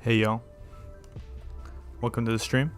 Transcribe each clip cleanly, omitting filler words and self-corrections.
Hey y'all, welcome to the stream.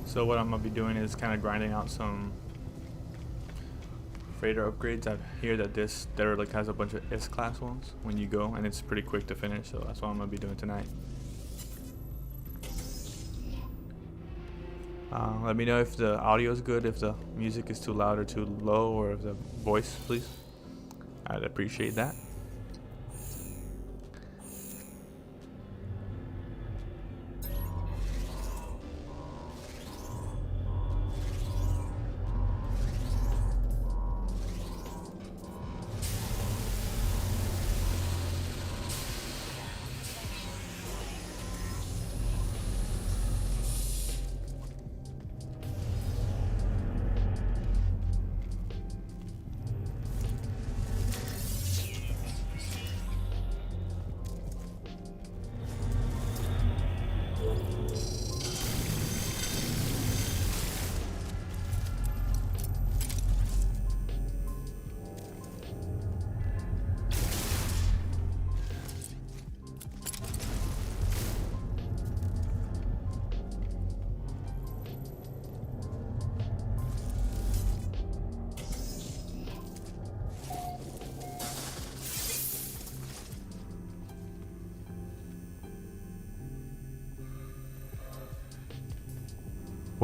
So what I'm gonna be doing is kind of grinding out some freighter upgrades. I hear that this derelict has a bunch of S-class ones when you go, and it's pretty quick to finish. So that's what I'm gonna be doing tonight. Let me know if the audio is good, if the music is too loud or too low, or if the voice, please. I'd appreciate that.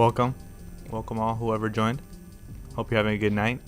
Welcome. Welcome all, whoever joined. Hope you're having a good night.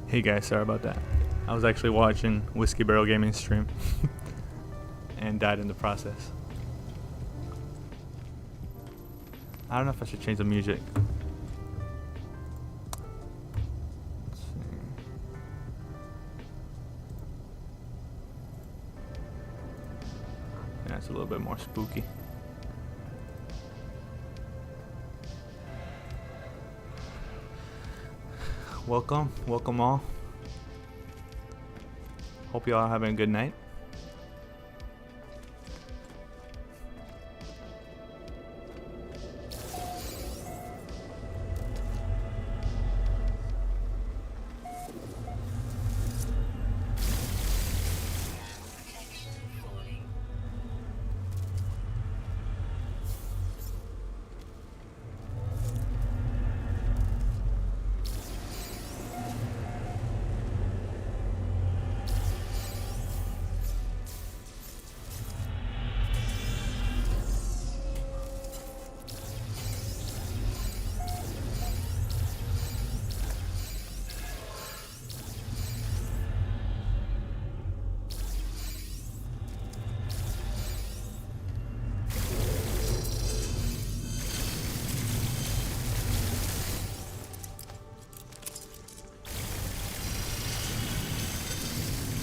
Hey guys, sorry about that. I was actually watching Whiskey Barrel Gaming stream and died in the process. I don't know if I should change the music. Let's see. Yeah, it's a little bit more spooky. Welcome all. Hope you all having a good night.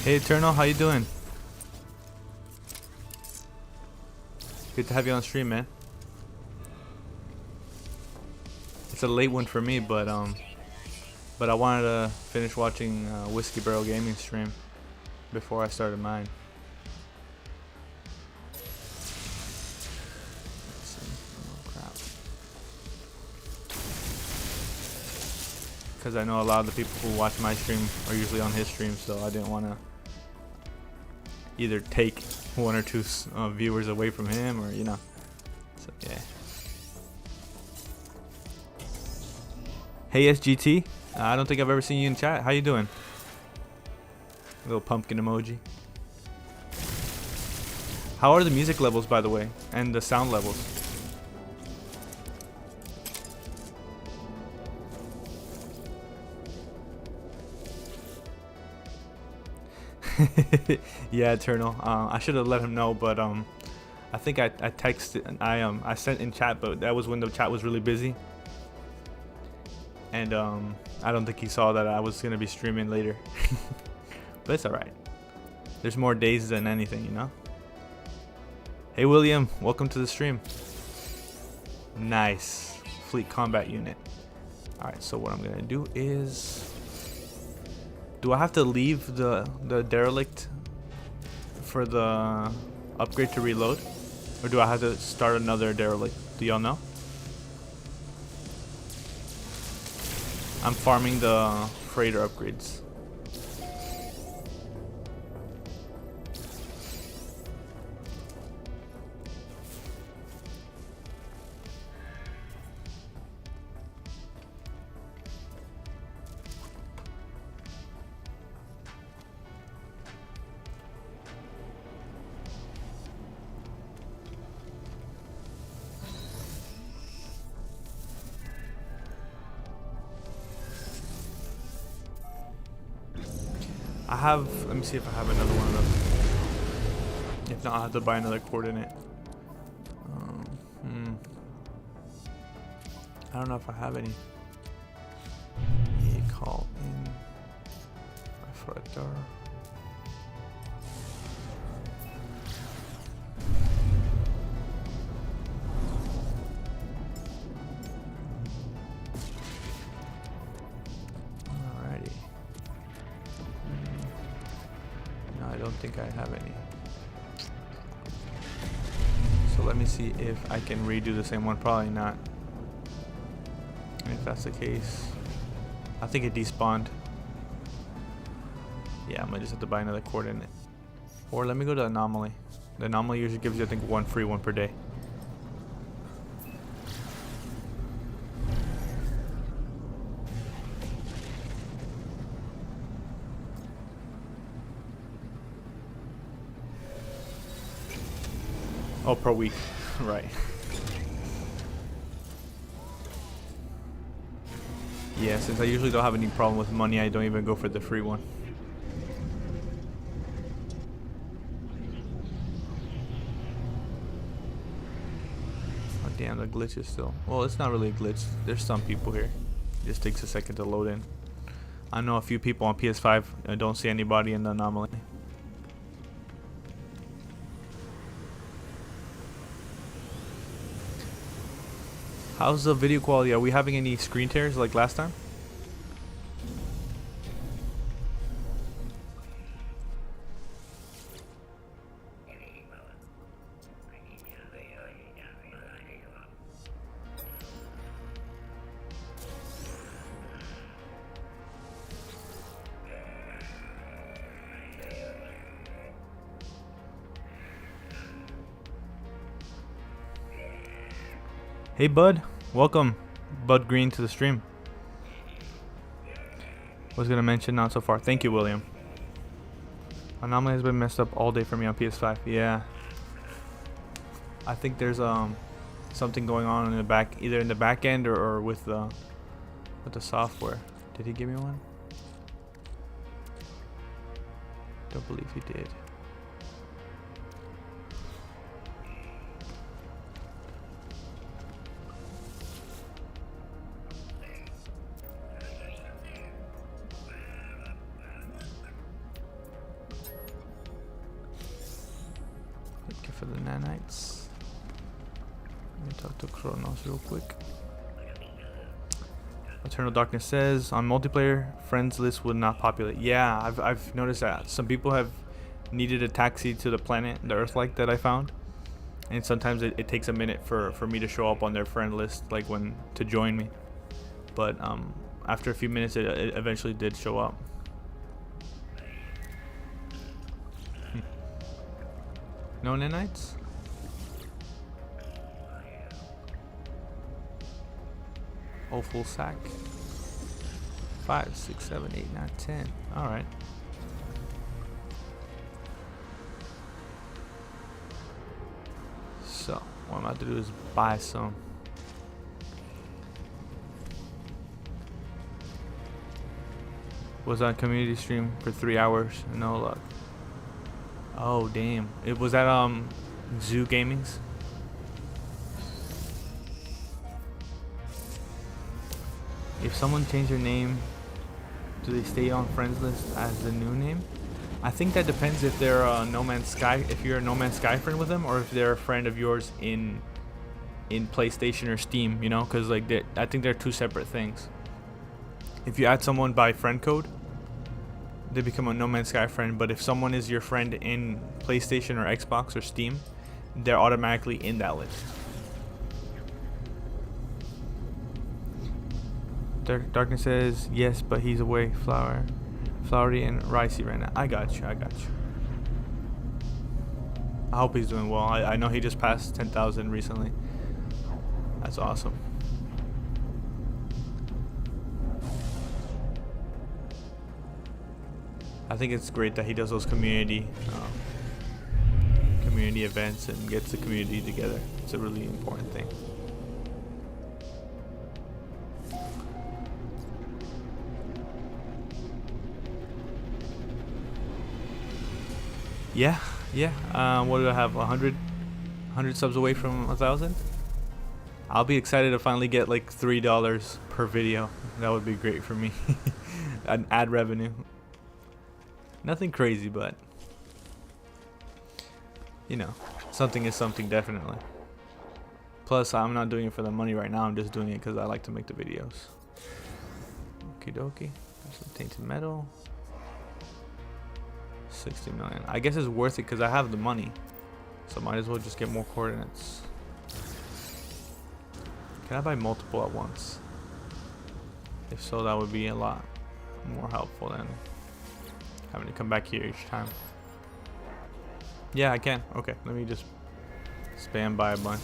Hey Eternal, how you doing? Good to have you on stream, man. It's a late one for me, but I wanted to finish watching Whiskey Barrel Gaming stream before I started mine. Because I know a lot of the people who watch my stream are usually on his stream, so I didn't want to either take one or two viewers away from him, or so yeah. Hey SGT, I don't think I've ever seen you in chat. How you doing? Little pumpkin emoji. How are the music levels, by the way, and the sound levels? Yeah, Eternal. I should have let him know, but I think I texted. I sent in chat, but that was when the chat was really busy, and I don't think he saw that I was gonna be streaming later. But it's all right. There's more days than anything, you know. Hey William, welcome to the stream. Nice. Fleet combat unit. All right, so what I'm gonna do is. Do I have to leave the derelict for the upgrade to reload? Or do I have to start another derelict? Do y'all know? I'm farming the freighter upgrades. Let me see if I have another one of them. If not, I'll have to buy another coordinate. I don't know if I have any. Call in reflector. I don't think I have any. So let me see if I can redo the same one. Probably not. And if that's the case, I think it despawned. Yeah, I'm gonna just have to buy another coordinate. Or let me go to anomaly. The anomaly usually gives you, I think, one free one per day. Oh, per week. Right. Yeah, since I usually don't have any problem with money, I don't even go for the free one. Oh, damn, the glitch is still... Well, it's not really a glitch. There's some people here. It just takes a second to load in. I know a few people on PS5. I don't see anybody in the anomaly. How's the video quality? Are we having any screen tears like last time? Hey bud, welcome Bud Green to the stream. Was gonna mention not so far. Thank you, William. Anomaly has been messed up all day for me on PS5. Yeah, I think there's something going on in the back, either in the back end or with the software. Did he give me one? Don't believe he did. nanites. Let me talk to Kronos real quick. Eternal Darkness says on multiplayer, friends list would not populate. Yeah, I've noticed that some people have needed a taxi to the planet, the Earth-like that I found, and sometimes it takes a minute for me to show up on their friend list, like when to join me. But after a few minutes, it eventually did show up. No nanites? Oh, full sack. 5, 6, 7, 8, 9, 10. Alright. So, what I'm about to do is buy some. Was on community stream for 3 hours. No luck. Oh, damn. It was at Zoo Gaming's. If someone changed their name, do they stay on friends list as the new name? I think that depends if they're No Man's Sky, if you're a No Man's Sky friend with them, or if they're a friend of yours in PlayStation or Steam, you know, because like I think they're two separate things. If you add someone by friend code, they become a No Man's Sky friend, but if someone is your friend in PlayStation or Xbox or Steam, they're automatically in that list. Darkness says yes, but he's away. Flowery and Ricey right now. I got you. I hope he's doing well. I know he just passed 10,000 recently. That's awesome. I think it's great that he does those community events and gets the community together. It's a really important thing. Yeah. What do I have? 100 subs away from 1,000. I'll be excited to finally get like $3 per video. That would be great for me. An ad revenue. Nothing crazy, but you know, something is something, definitely. Plus, I'm not doing it for the money right now. I'm just doing it because I like to make the videos. Okie dokie. There's some tainted metal. 60 million. I guess it's worth it because I have the money, so might as well just get more coordinates. Can I buy multiple at once? If so, that would be a lot more helpful than having to come back here each time. Yeah, I can. Okay, let me just spam by a bunch.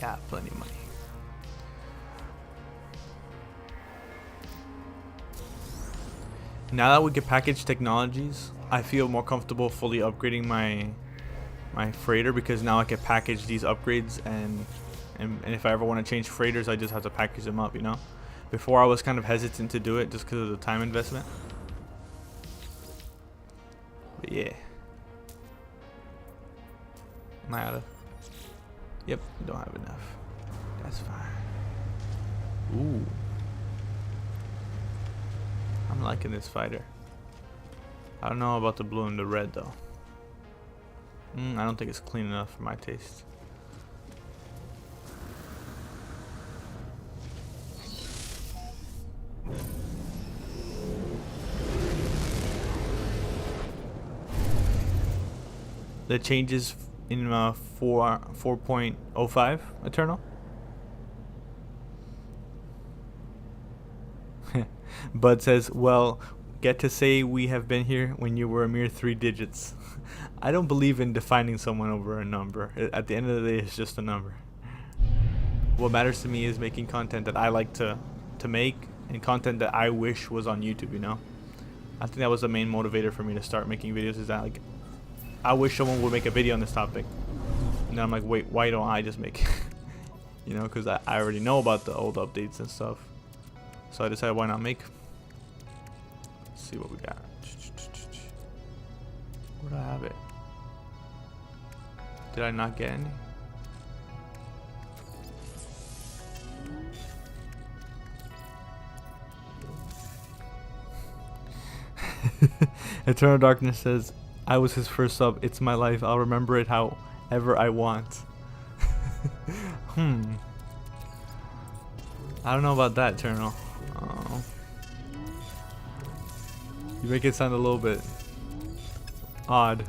Yeah, plenty of money. Now that we get package technologies, I feel more comfortable fully upgrading my freighter, because now I can package these upgrades, and if I ever want to change freighters, I just have to package them up, you know. Before I was kind of hesitant to do it just because of the time investment. But yeah. Am I out of? Yep, don't have enough. That's fine. Ooh. I'm liking this fighter. I don't know about the blue and the red though. I don't think it's clean enough for my taste. The changes in 4.05 Eternal. Bud says, well, get to say we have been here when you were a mere 3 digits. I don't believe in defining someone over a number. At the end of the day, it's just a number. What matters to me is making content that I like to make, and content that I wish was on YouTube, you know? I think that was the main motivator for me to start making videos, is that like I wish someone would make a video on this topic. And then I'm like, wait, why don't I just make it? You know, because I already know about the old updates and stuff. So I decided, why not make? Let's see what we got. Where do I have it? Did I not get any? Eternal Darkness says, I was his first sub. It's my life. I'll remember it however I want. I don't know about that, Eternal. You make it sound a little bit odd.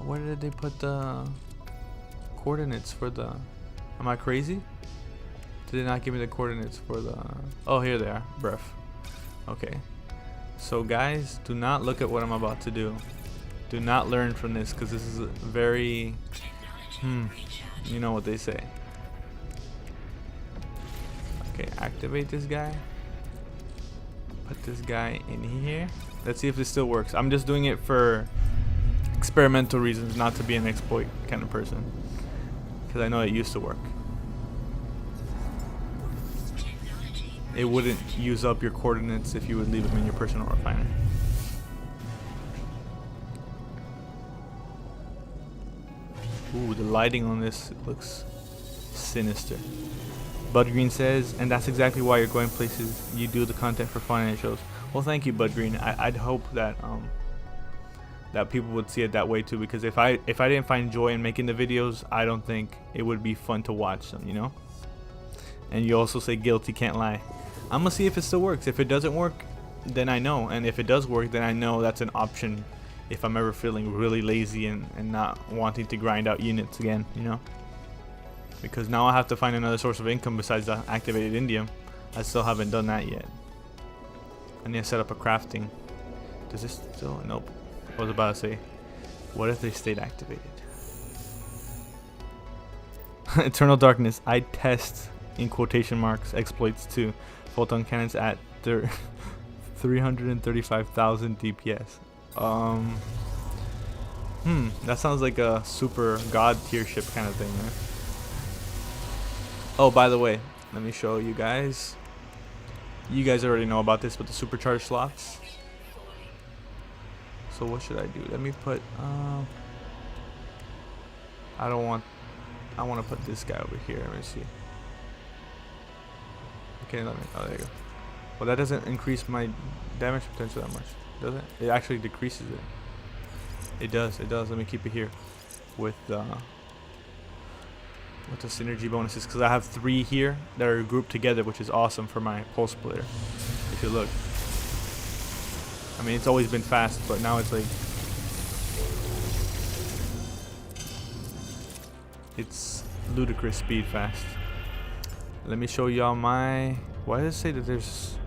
Where did they put the coordinates for the... Am I crazy? Did they not give me the coordinates for the... Oh, here they are. Breath. Okay. So guys, do not look at what I'm about to do. Do not learn from this, because this is a very... You know what they say. Okay, activate this guy. Put this guy in here. Let's see if this still works. I'm just doing it for experimental reasons, not to be an exploit kind of person, because I know it used to work. It wouldn't use up your coordinates if you would leave them in your personal refiner. Ooh, the lighting on this looks sinister. Bud Green says, and that's exactly why you're going places. You do the content for fun and it shows. Well, thank you, Bud Green. I'd hope that that people would see it that way too, because if I didn't find joy in making the videos, I don't think it would be fun to watch them, you know? And you also say guilty, can't lie. I'm gonna see if it still works. If it doesn't work, then I know, and if it does work, then I know that's an option if I'm ever feeling really lazy and not wanting to grind out units again, you know? Because now I have to find another source of income besides the activated indium. I still haven't done that yet. I need to set up a crafting. Does this still? Nope. I was about to say, what if they stayed activated? Eternal Darkness. I test, in quotation marks, exploits too. Photon cannons at 335,000 DPS. That sounds like a super god tier ship kind of thing, man. Oh, by the way, let me show you guys. You guys already know about this, but the supercharged slots. So what should I do? Let me put I want to put this guy over here. Let me see. Okay, let me, oh, there you go. Well, that doesn't increase my damage potential that much, does it? It actually decreases it. It does, let me keep it here with the synergy bonuses, because I have 3 here that are grouped together, which is awesome for my pulse splitter. If you look, I mean, it's always been fast, but now it's like, it's ludicrous speed fast. Let me show y'all my, why does it say that there's,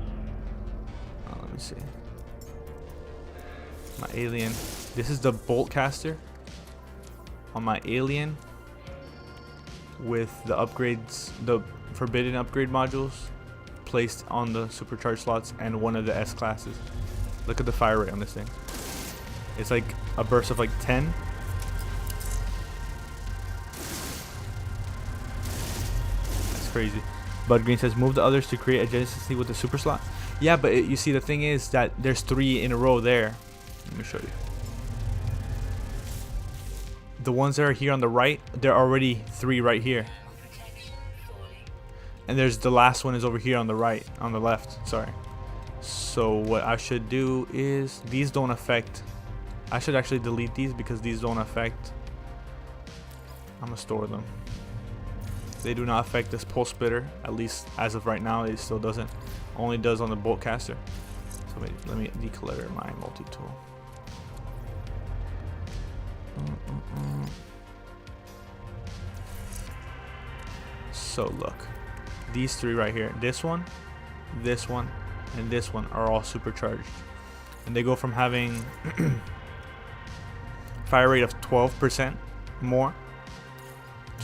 oh, let me see, my alien. This is the bolt caster on my alien with the upgrades, the forbidden upgrade modules placed on the supercharged slots and one of the S classes. Look at the fire rate on this thing. It's like a burst of like 10. That's crazy. Bud Green says, move the others to create adjacency with the super slot. Yeah, but you see, the thing is that there's 3 in a row there. Let me show you. The ones that are here on the right, there are already 3 right here. And there's the last one is over here on the right, on the left, sorry. So what I should do is, these don't affect, I should actually delete these because these don't affect, I'm gonna store them. They do not affect this pulse splitter, at least as of right now. It still doesn't, only does on the bolt caster. So let me declutter my multi-tool. So look, these 3 right here, this one, and this one are all supercharged, and they go from having fire rate of 12% more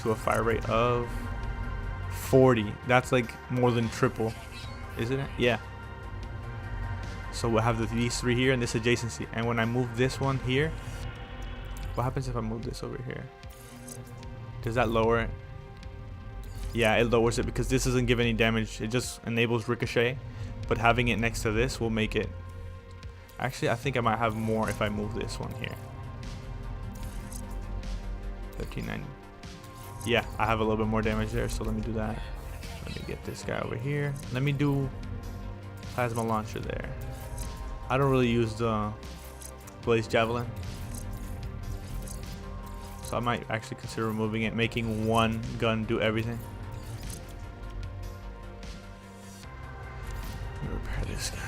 to a fire rate of 40. That's like more than triple, isn't it? Yeah. So we'll have these 3 here and this adjacency, and when I move this one here, what happens if I move this over here? Does that lower it? Yeah, it lowers it because this doesn't give any damage. It just enables ricochet, but having it next to this will make it. Actually, I think I might have more if I move this one here. 1390. Yeah, I have a little bit more damage there, so let me do that. Let me get this guy over here. Let me do plasma launcher there. I don't really use the Blaze Javelin, so I might actually consider removing it, making one gun do everything. Let me repair this guy.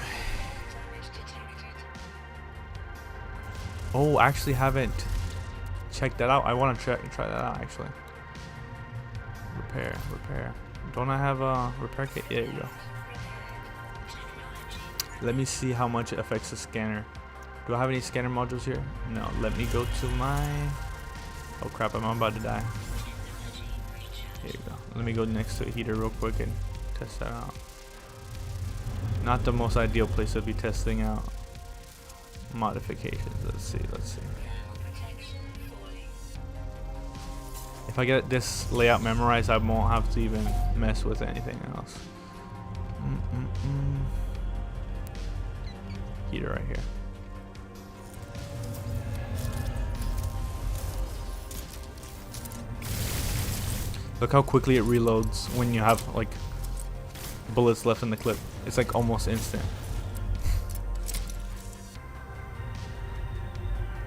Oh, I actually haven't checked that out. I want to try that out actually. Repair. Don't I have a repair kit? There you go. Let me see how much it affects the scanner. Do I have any scanner modules here? No. Let me go to my... Oh crap, I'm about to die. There you go. Let me go next to a heater real quick and test that out. Not the most ideal place to be testing out modifications. Let's see. If I get this layout memorized, I won't have to even mess with anything else. Heater right here. Look how quickly it reloads when you have like bullets left in the clip. It's like almost instant.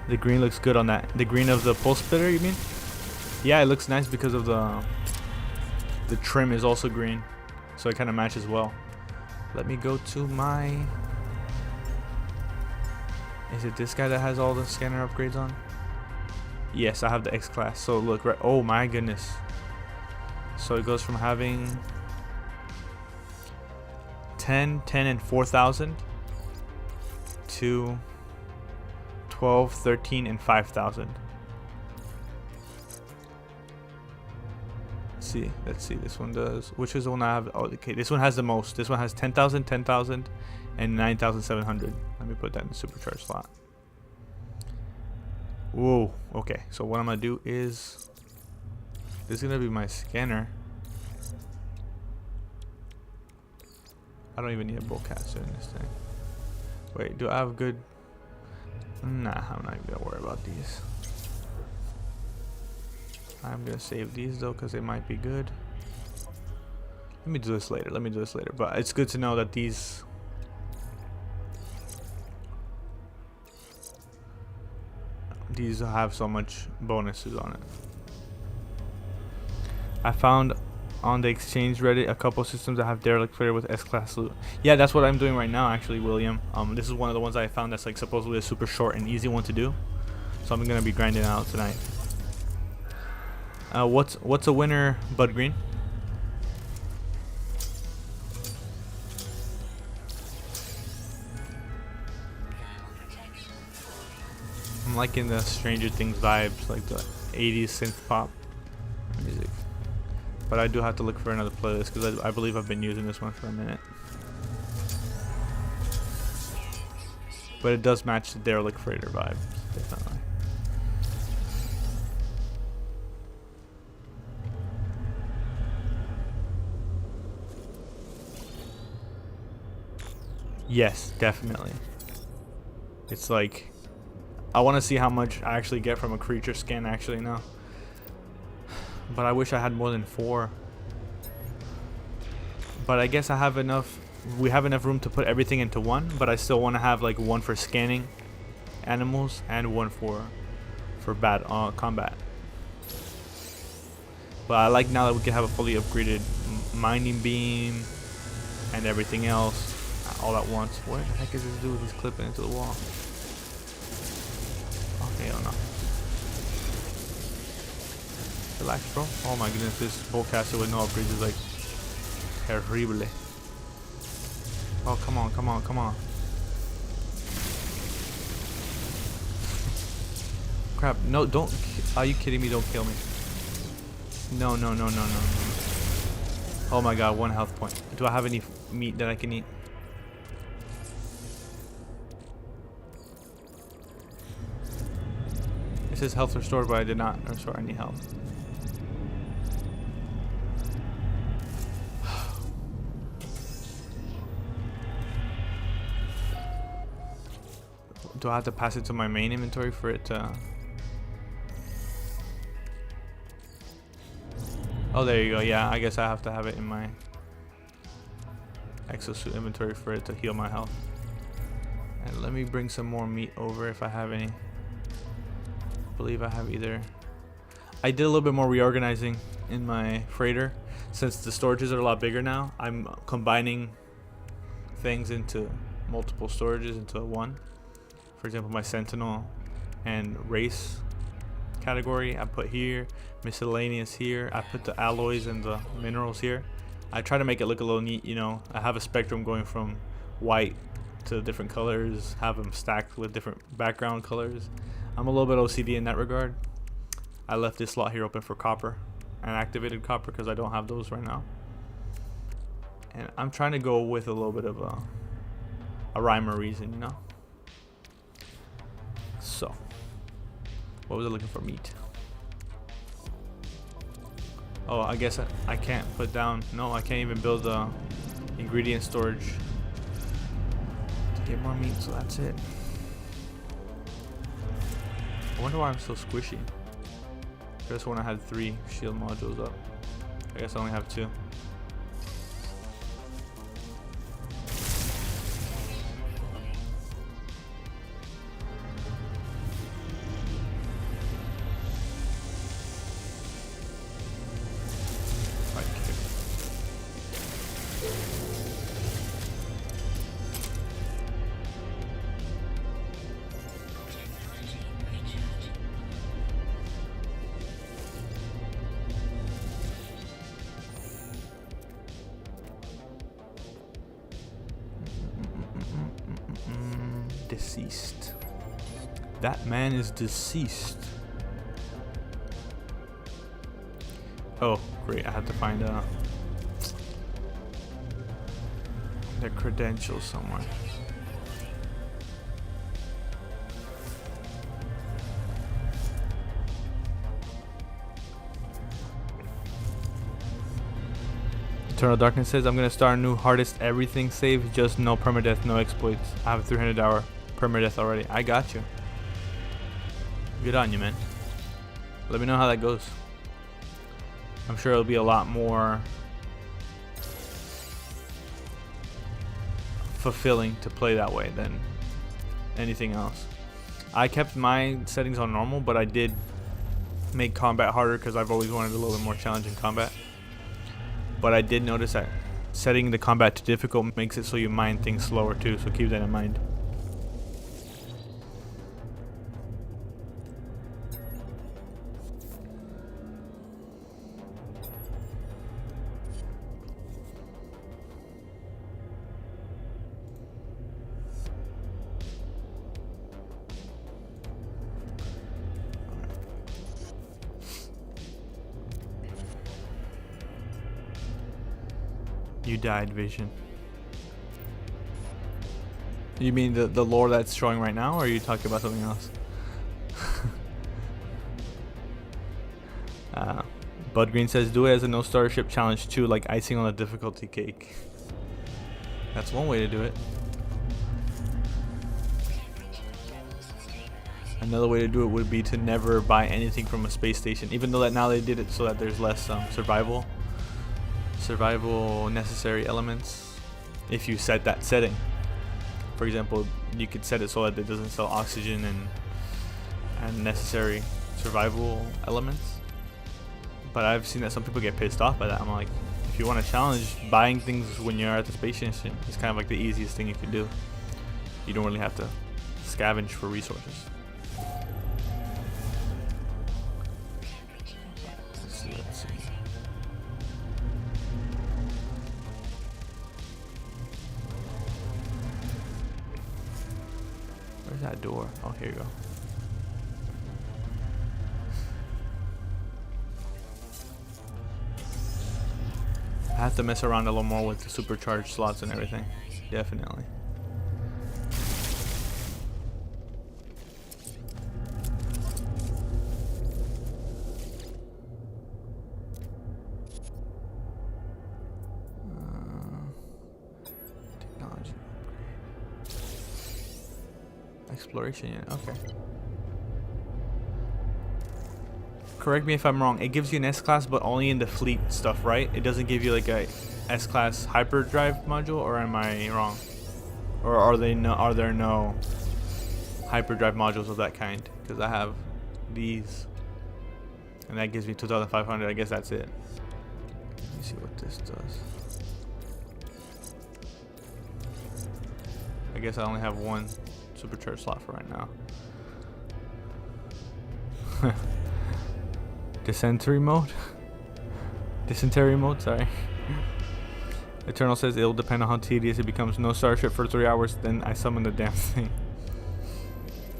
The green looks good on that. The green of the pulse splitter, you mean? Yeah, it looks nice because of the trim is also green, so it kind of matches well. Let me go to my... Is it this guy that has all the scanner upgrades on? Yes, I have the X class. So look, right. Oh my goodness. So it goes from having 10, and 4,000 to 12, 13, and 5,000. Let's see. This one does. Which is the one I have? Oh, okay. This one has the most. This one has 10,000, 10,000, and 9,700. Let me put that in the supercharged slot. Whoa. Okay. So what I'm gonna do is, this is gonna be my scanner. I don't even need a bowcaster in this thing. Wait, do I have good? Nah, I'm not even gonna worry about these. I'm gonna save these though because they might be good. Let me do this later. But it's good to know that these have so much bonuses on it. I found on the exchange Reddit a couple systems that have derelict freighter with S-class loot. Yeah, that's what I'm doing right now actually, William. This is one of the ones I found that's like supposedly a super short and easy one to do. So I'm gonna be grinding it out tonight. What's a winner, Bud Green? I'm liking the Stranger Things vibes, like the 80s synth pop music. But I do have to look for another playlist because I believe I've been using this one for a minute. But it does match the derelict freighter vibe, definitely. Yes, definitely. It's like, I want to see how much I actually get from a creature scan actually now. But I wish I had more than 4. But I guess I have enough. We have enough room to put everything into one. But I still want to have like one for scanning animals and one for combat. But I like now that we can have a fully upgraded mining beam and everything else all at once. What the heck is this dude? He's clipping into the wall. Oh hell no. Relax, bro. Oh my goodness, this bowcaster with no upgrades is like terrible. Oh come on. Crap, no, don't. Are you kidding me? Don't kill me. No. Oh my god, 1 health point. Do I have any meat that I can eat? It says health restored, but I did not restore any health. Do I have to pass it to my main inventory for it to... Oh, there you go. Yeah, I guess I have to have it in my exosuit inventory for it to heal my health. And let me bring some more meat over if I have any. I believe I have either. I did a little bit more reorganizing in my freighter. Since the storages are a lot bigger now, I'm combining things into multiple storages into one. For example, my Sentinel and race category I put here, miscellaneous here. I put the alloys and the minerals here. I try to make it look a little neat, you know. I have a spectrum going from white to different colors, have them stacked with different background colors. I'm a little bit OCD in that regard. I left this slot here open for copper and activated copper because I don't have those right now. And I'm trying to go with a little bit of a rhyme or reason, you know. So, what was I looking for? Meat. Oh, I guess I can't put down. No, I can't even build the ingredient storage to get more meat. So that's it. I wonder why I'm so squishy. I guess when I had 3 shield modules up, I guess I only have 2. Deceased. That man is deceased. Oh, great. I have to find their credentials somewhere. Eternal Darkness says, I'm going to start a new hardest everything save, just no permadeath, no exploits. I have a 300 hour permadeath already. I got you. Good on you, man. Let me know how that goes. I'm sure it'll be a lot more fulfilling to play that way than anything else. I kept my settings on normal, but I did make combat harder because I've always wanted a little bit more challenging combat. But I did notice that setting the combat to difficult makes it so you mine things slower too, so keep that in mind. You died, Vision. You mean the lore that's showing right now, or are you talking about something else? Bud Green says, do it as a no starship challenge too, like icing on a difficulty cake. That's one way to do it. Another way to do it would be to never buy anything from a space station, even though that now they did it so that there's less survival necessary elements if you set that setting. For example, you could set it so that it doesn't sell oxygen and necessary survival elements. But I've seen that some people get pissed off by that. I'm like, if you want a challenge, buying things when you're at the space station is kind of like the easiest thing you can do. You don't really have to scavenge for resources. Let's see. Where's that door? Oh, here you go. I have to mess around a little more with the supercharged slots and everything. Definitely. Technology upgrade. Exploration unit. Okay. Correct me if I'm wrong. It gives you an S-Class, but only in the fleet stuff, right? It doesn't give you like a S-Class hyperdrive module, or am I wrong? Or are there no hyperdrive modules of that kind? Because I have these, and that gives me 2,500. I guess that's it. Let me see what this does. I guess I only have one supercharge slot for right now. Dysentery mode? Dysentery mode, sorry. Eternal says it'll depend on how tedious it becomes. No starship for 3 hours, then I summon the damn thing.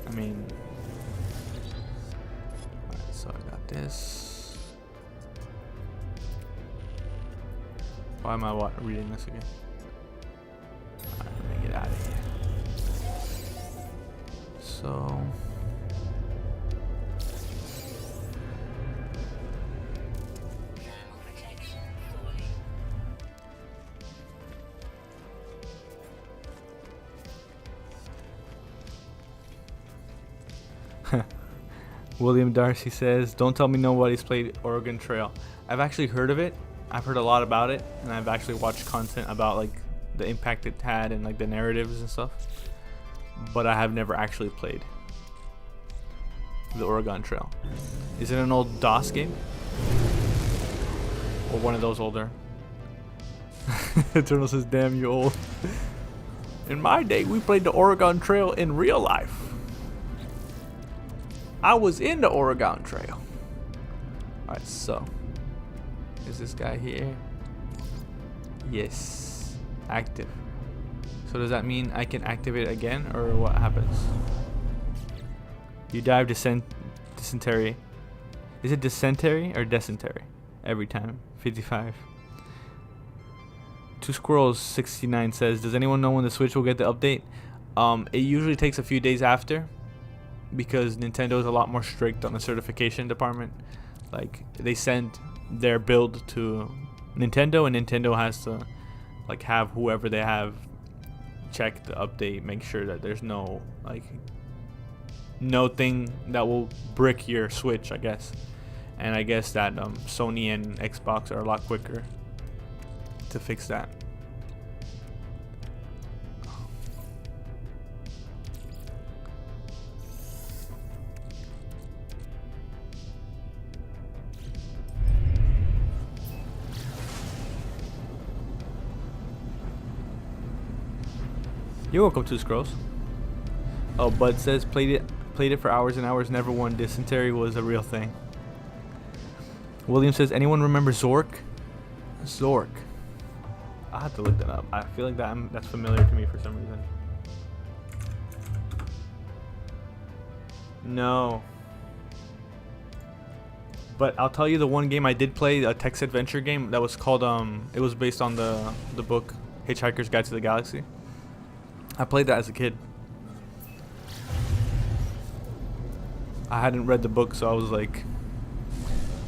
I mean... Alright, so I got this. Why am I reading this again? Alright, let me get out of here. So... William Darcy says, don't tell me nobody's played Oregon Trail. I've actually heard of it. I've heard a lot about it, and I've actually watched content about like the impact it had and like the narratives and stuff. But I have never actually played the Oregon Trail. Is it an old DOS game? Or one of those older? Eternal says, damn, you old. In my day, we played the Oregon Trail in real life. I was in the Oregon Trail. Alright, so is this guy here? Yes. Active. So does that mean I can activate it again, or what happens? You dive dysentery. Is it dysentery or dysentery? Every time. 55. Two Squirrels 69 says, does anyone know when the Switch will get the update? It usually takes a few days after, because Nintendo is a lot more strict on the certification department. Like, they send their build to Nintendo, and Nintendo has to like have whoever they have check the update, make sure that there's no thing that will brick your Switch, I guess. And I guess that Sony and Xbox are a lot quicker to fix that. You're welcome to Scrolls. Oh, Bud says played it for hours and hours, never won. Dysentery was a real thing. William says, anyone remember Zork? Zork. I have to look that up. I feel like that's familiar to me for some reason. No. But I'll tell you the one game I did play, a text adventure game that was called it was based on the book Hitchhiker's Guide to the Galaxy. I played that as a kid. I hadn't read the book, so I was like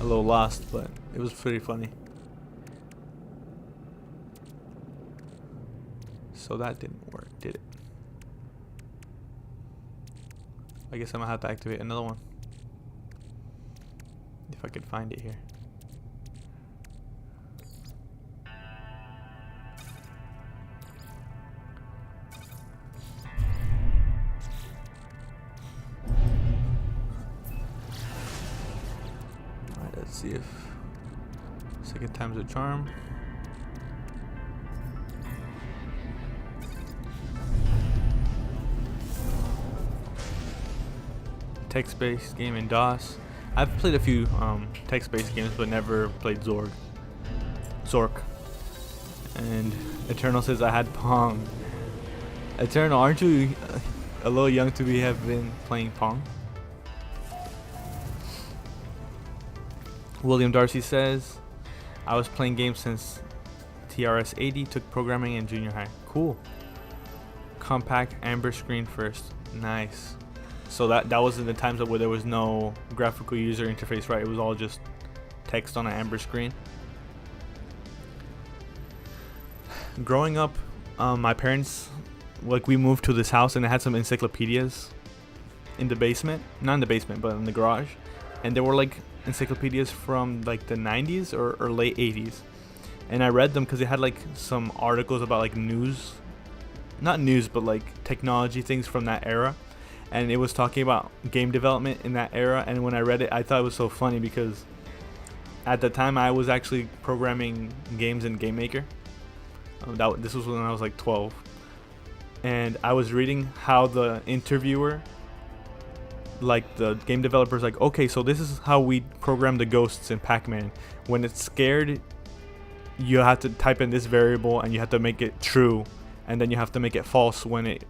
a little lost, but it was pretty funny. So that didn't work, did it? I guess I'm gonna have to activate another one. If I could find it here. Let's see if second time's a charm. Text-based game in DOS. I've played a few text-based games, but never played Zork. And Eternal says I had Pong. Eternal, aren't you a little young to have been playing Pong? William Darcy says, I was playing games since TRS 80, took programming in junior high. Cool. Compact amber screen first. Nice. So that was in the times where there was no graphical user interface, right? It was all just text on an amber screen. Growing up, my parents, we moved to this house and it had some encyclopedias in the basement. Not in the basement, but in the garage. And there were encyclopedias from the 90s or late 80s, and I read them because they had some articles about news not news, but like technology things from that era, and it was talking about game development in that era. And when I read it, I thought it was so funny because at the time I was actually programming games in Game Maker. This was when I was like 12, and I was reading how the interviewer, like the game developers, like, okay, so this is how we program the ghosts in Pac-Man. When it's scared, you have to type in this variable and you have to make it true, and then you have to make it false when it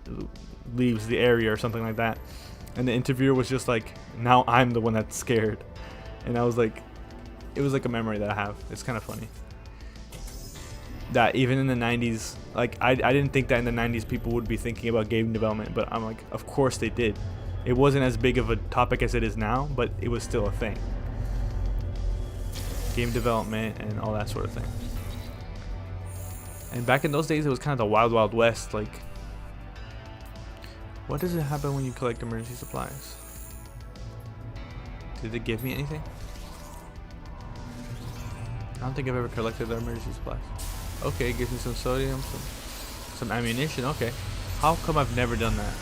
leaves the area or something like that. And the interviewer was just like, now I'm the one that's scared. And I was like, it was like a memory that I have. It's kind of funny that even in the 90s, like I didn't think that in the 90s people would be thinking about game development, but I'm like, of course they did. It wasn't as big of a topic as it is now, but it was still a thing. Game development and all that sort of thing. And back in those days, it was kind of the wild, wild west. Like, what does it happen when you collect emergency supplies? Did it give me anything? I don't think I've ever collected the emergency supplies. Okay, it gives me some sodium, some ammunition. Okay, how come I've never done that?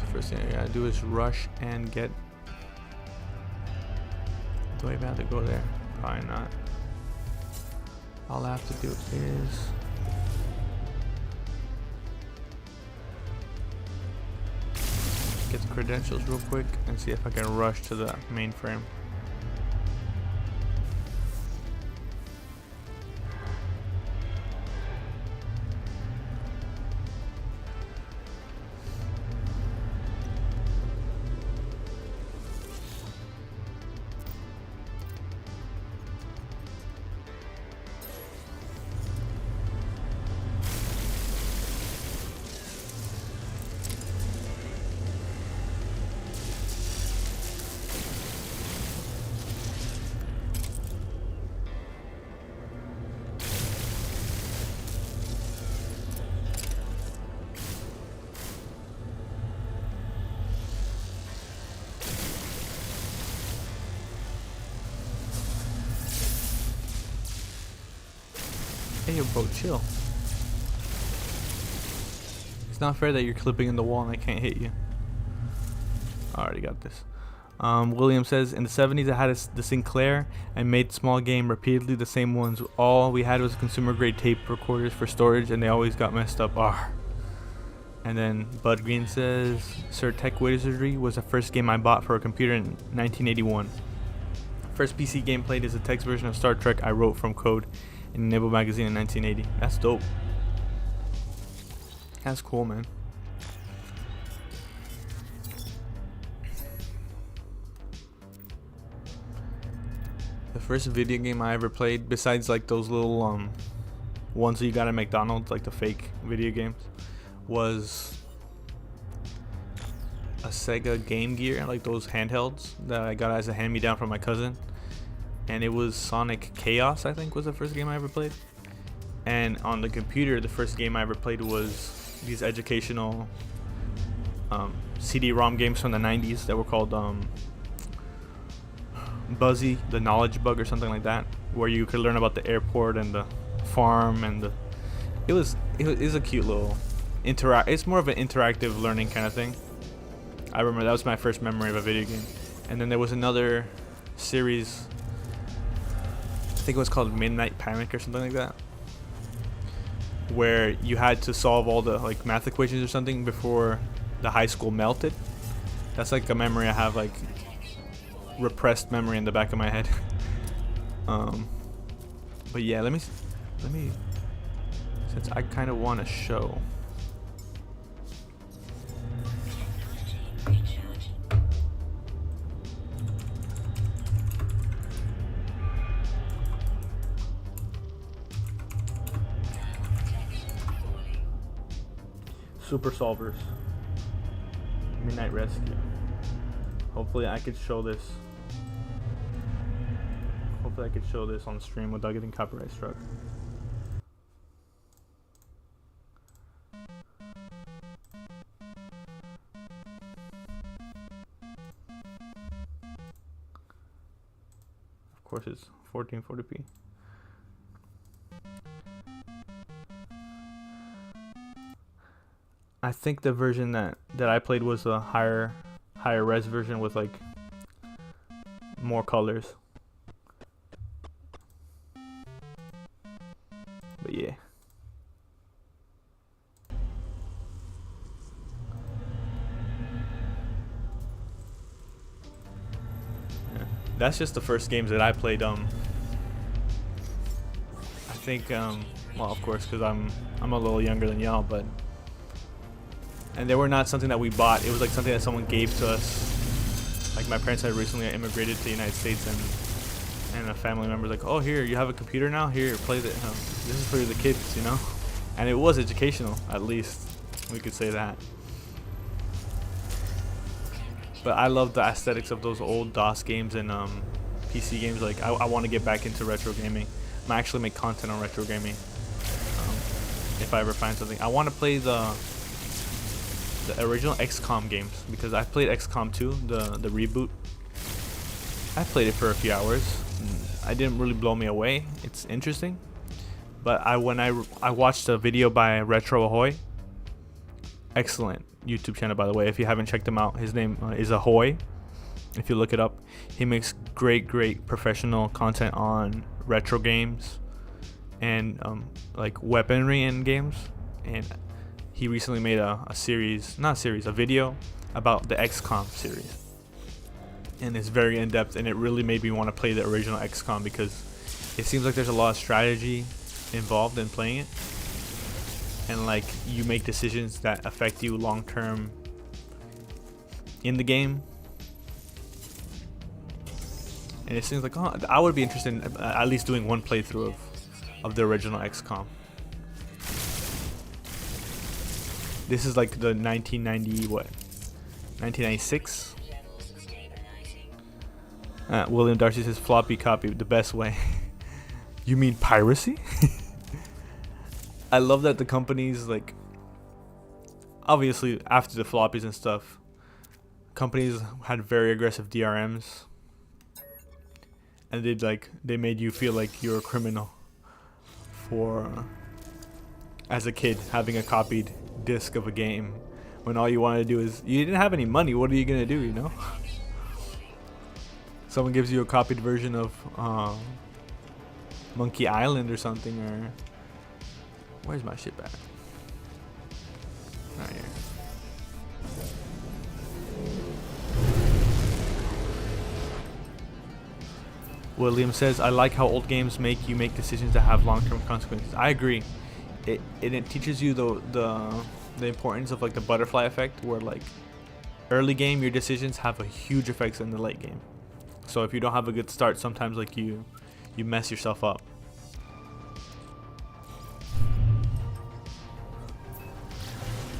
So first thing I gotta do is rush and get. Do I even have to go there? Probably not. All I have to do is get the credentials real quick and see if I can rush to the mainframe. Hey, bro, chill. It's not fair that you're clipping in the wall and I can't hit you. I already got this. William says, in the 70s I had the Sinclair and made small game repeatedly the same ones. All we had was consumer grade tape recorders for storage and they always got messed up. And then Bud Green says, Sir Tech Wizardry was the first game I bought for a computer in 1981. First PC game played is a text version of Star Trek I wrote from code in Nibble magazine in 1980. That's dope. That's cool, man. The first video game I ever played, besides like those little ones that you got at McDonald's, like the fake video games, was a Sega Game Gear, like those handhelds that I got as a hand-me-down from my cousin. And it was Sonic Chaos, I think, was the first game I ever played. And on the computer, the first game I ever played was these educational CD-ROM games from the 90s that were called Buzzy, the Knowledge Bug or something like that, where you could learn about the airport and the farm and the... It was a cute little it's more of an interactive learning kind of thing. I remember that was my first memory of a video game. And then there was another series, I think it was called Midnight Panic or something like that, where you had to solve all the like math equations or something before the high school melted. That's like a memory I have, like repressed memory in the back of my head. But yeah, let me since I kind of want to show. Super Solvers, Midnight Rescue. Hopefully I could show this. Hopefully I could show this on stream without getting copyright struck. course, it's 1440p. I think the version that I played was a higher res version with like more colors. But yeah. That's just the first games that I played. I think well, of course, because I'm a little younger than y'all, but and they were not something that we bought. It was like something that someone gave to us. Like my parents had recently immigrated to the United States, and a family member was like, "Oh, here, you have a computer now. Here, play this. This is for the kids, you know." And it was educational, at least we could say that. But I love the aesthetics of those old DOS games and PC games. Like I want to get back into retro gaming. I might actually make content on retro gaming if I ever find something. I want to play the original XCOM games because I played XCOM 2, the reboot. I played it for a few hours. I didn't really blow me away. It's interesting, but when I watched a video by Retro Ahoy. Excellent YouTube channel, by the way. If you haven't checked him out, his name is Ahoy. If you look it up, he makes great professional content on retro games and like weaponry in games. And he recently made a video about the XCOM series, and it's very in depth, and it really made me want to play the original XCOM because it seems like there's a lot of strategy involved in playing it. And like you make decisions that affect you long term in the game, and it seems like I would be interested in at least doing one playthrough of the original XCOM. This is like the 1996. William Darcy says floppy copy the best way. You mean piracy? I love that the companies, like, obviously after the floppies and stuff, companies had very aggressive DRMs, and they made you feel like you're a criminal for as a kid having a copied disc of a game when all you wanted to do is you didn't have any money. What are you gonna do, you know? Someone gives you a copied version of Monkey Island or something, or where's my shit back? Right here. William says, I like how old games make you make decisions that have long-term consequences. I agree. It teaches you the importance of like the butterfly effect, where like early game your decisions have a huge effects in the late game. So if you don't have a good start, sometimes like you mess yourself up.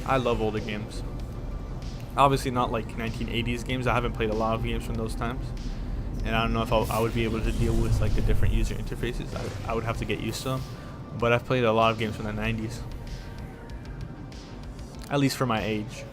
I love older games. Obviously not like 1980s games. I haven't played a lot of games from those times, and I don't know if I would be able to deal with like the different user interfaces. I would have to get used to them. But I've played a lot of games from the 90s, at least for my age.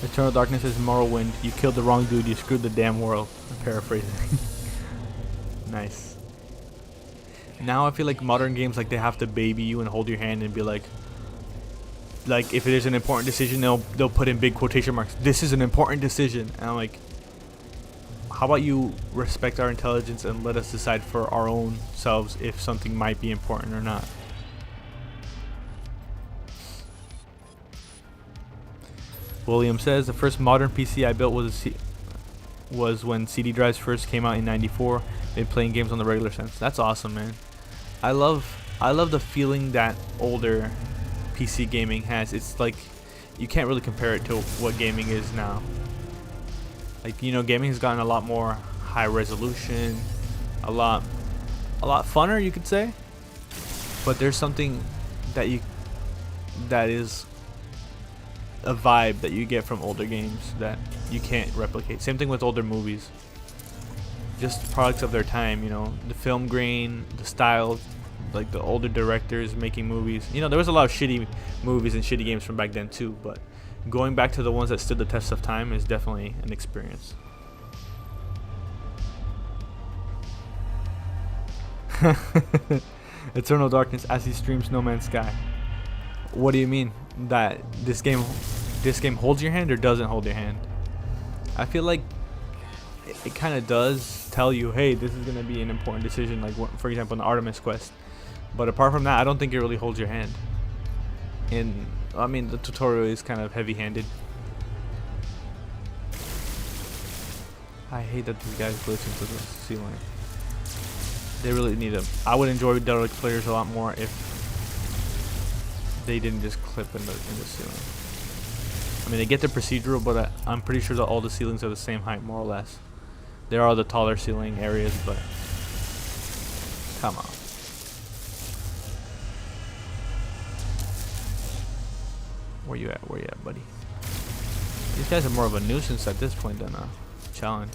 Eternal Darkness is Morrowind. You killed the wrong dude, you screwed the damn world. I'm paraphrasing. Nice. Now I feel like modern games, like, they have to baby you and hold your hand and be like if it is an important decision, they'll put in big quotation marks. This is an important decision. And I'm like, how about you respect our intelligence and let us decide for our own selves if something might be important or not. William says, the first modern PC I built was when CD drives first came out in '94. Been playing games on the regular sense. That's awesome, man. I love I love the feeling that older PC gaming has. It's like you can't really compare it to what gaming is now. Like, you know, gaming has gotten a lot more high resolution, a lot funner, you could say. But there's something that is a vibe that you get from older games that you can't replicate. Same thing with older movies. Just products of their time, you know, the film grain, the style, like the older directors making movies. You know, there was a lot of shitty movies and shitty games from back then too, but going back to the ones that stood the test of time is definitely an experience. Eternal Darkness as he streams No Man's Sky. What do you mean that this game holds your hand or doesn't hold your hand? I feel like it kind of does tell you, hey, this is going to be an important decision, like for example in the Artemis quest. But apart from that, I don't think it really holds your hand. And I mean, the tutorial is kind of heavy-handed. I hate that these guys glitch into the ceiling. They really need them. I would enjoy derelict players a lot more if they didn't just clip in the ceiling. I mean, they get the procedural, but I'm pretty sure that all the ceilings are the same height, more or less. There are the taller ceiling areas, but come on. Where you at? Where you at, buddy? These guys are more of a nuisance at this point than a challenge.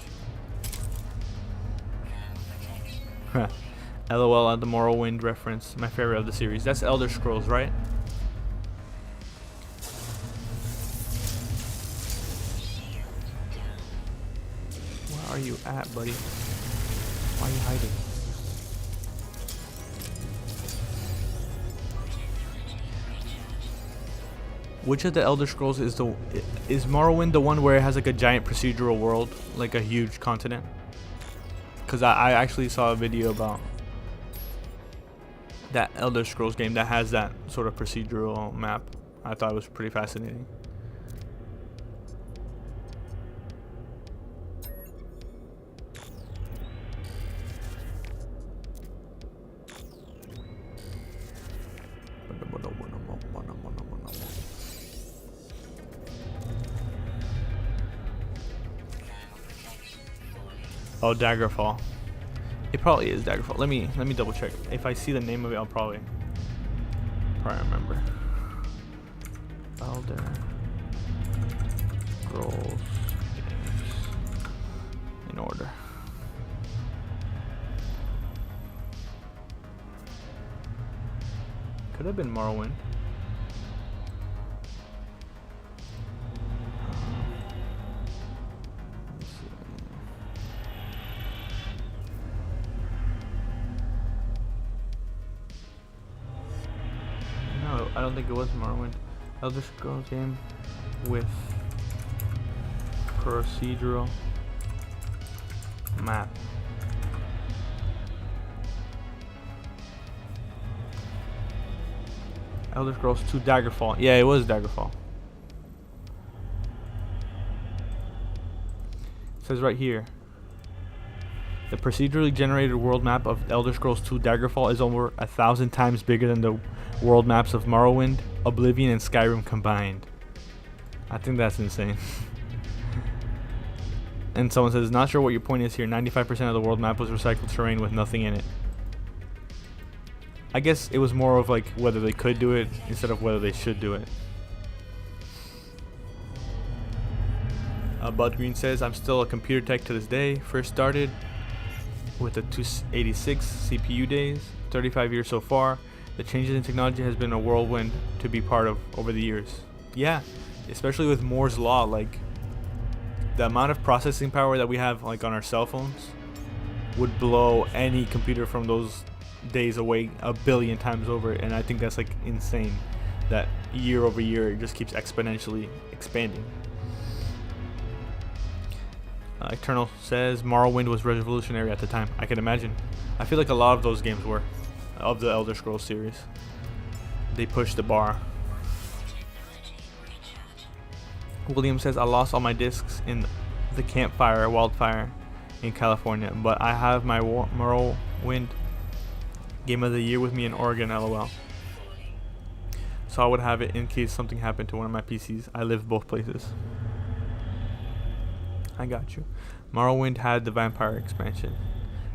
LOL at the Morrowind reference. My favorite of the series. That's Elder Scrolls, right? Where are you at, buddy? Why are you hiding? Which of the Elder Scrolls is Morrowind the one where it has like a giant procedural world, like a huge continent? Because I actually saw a video about that Elder Scrolls game that has that sort of procedural map. I thought it was pretty fascinating. Oh, Daggerfall. It probably is Daggerfall. Let me double check. If I see the name of it, I'll probably remember. Elder Scrolls games in order. Could have been Morrowind. I don't think it was Morrowind. Elder Scrolls game with procedural map. Elder Scrolls 2 Daggerfall. Yeah, it was Daggerfall. It says right here. The procedurally generated world map of Elder Scrolls 2 Daggerfall is over 1,000 times bigger than the world maps of Morrowind, Oblivion, and Skyrim combined. I think that's insane. And someone says, not sure what your point is here. 95% of the world map was recycled terrain with nothing in it. I guess it was more of like whether they could do it instead of whether they should do it. Bud Green says, I'm still a computer tech to this day. First started with the 286 CPU days, 35 years so far. The changes in technology has been a whirlwind to be part of over the years. Yeah, especially with Moore's Law, like the amount of processing power that we have like on our cell phones would blow any computer from those days away a billion times over, and I think that's like insane that year over year it just keeps exponentially expanding. Eternal says Morrowind was revolutionary at the time. I can imagine. I feel like a lot of those games were, of the Elder Scrolls series. They pushed the bar. William says, I lost all my discs in the wildfire in California, but I have my Morrowind Game of the year with me in Oregon, lol. So I would have it in case something happened to one of my PCs. I live both places. I got you. Morrowind had the vampire expansion.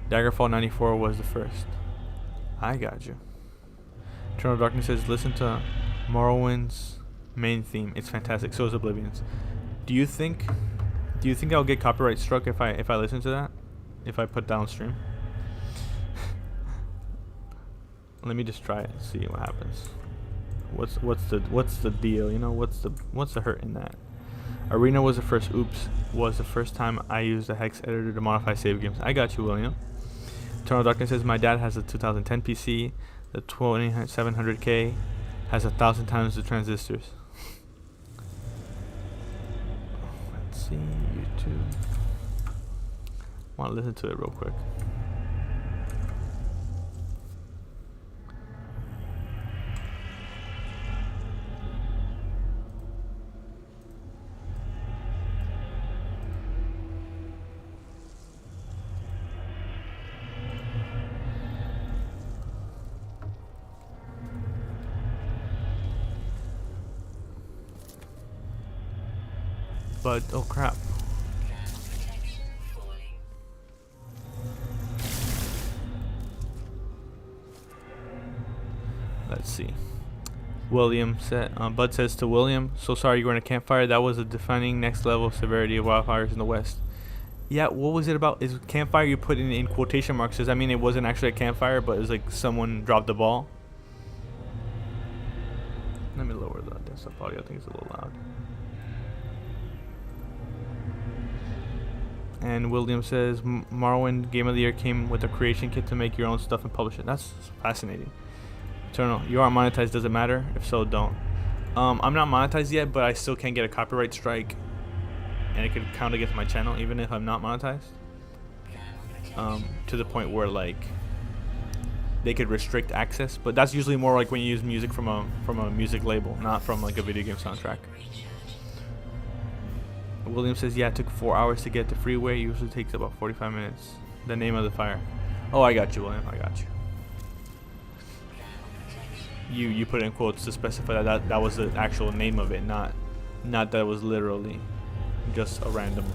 Daggerfall 94 was the first. I got you. Eternal Darkness says, listen to Morrowind's main theme. It's fantastic. So is Oblivion's. Do you think I'll get copyright struck if I listen to that? If I put downstream? Let me just try it and see what happens. What's the deal? You know, what's the hurt in that? Arena was the first. Oops, was the first time I used a hex editor to modify save games. I got you, William. Eternal Darkness says my dad has a 2010 PC. The 2700K has 1,000 times the transistors. Let's see, YouTube. Want to listen to it real quick. But oh crap. Let's see. William said, Bud says to William, so sorry you were in a campfire. That was a defining next level of severity of wildfires in the West. Yeah, what was it about? Is campfire you put in quotation marks? Does that mean it wasn't actually a campfire, but it was like someone dropped the ball? Let me lower the desktop audio. I think it's a little loud. And William says, Morrowind Game of the Year came with a creation kit to make your own stuff and publish it. That's fascinating. Eternal, you aren't monetized, does it matter? If so, don't. I'm not monetized yet, but I still can't get a copyright strike. And it could count against my channel, even if I'm not monetized. To the point where, like, they could restrict access. But that's usually more like when you use music from a music label, not from, like, a video game soundtrack. William says, yeah, it took 4 hours to get to freeway. It usually takes about 45 minutes. The name of the fire. Oh, I got you, William. I got you. You put in quotes to specify that was the actual name of it, not that it was literally just a random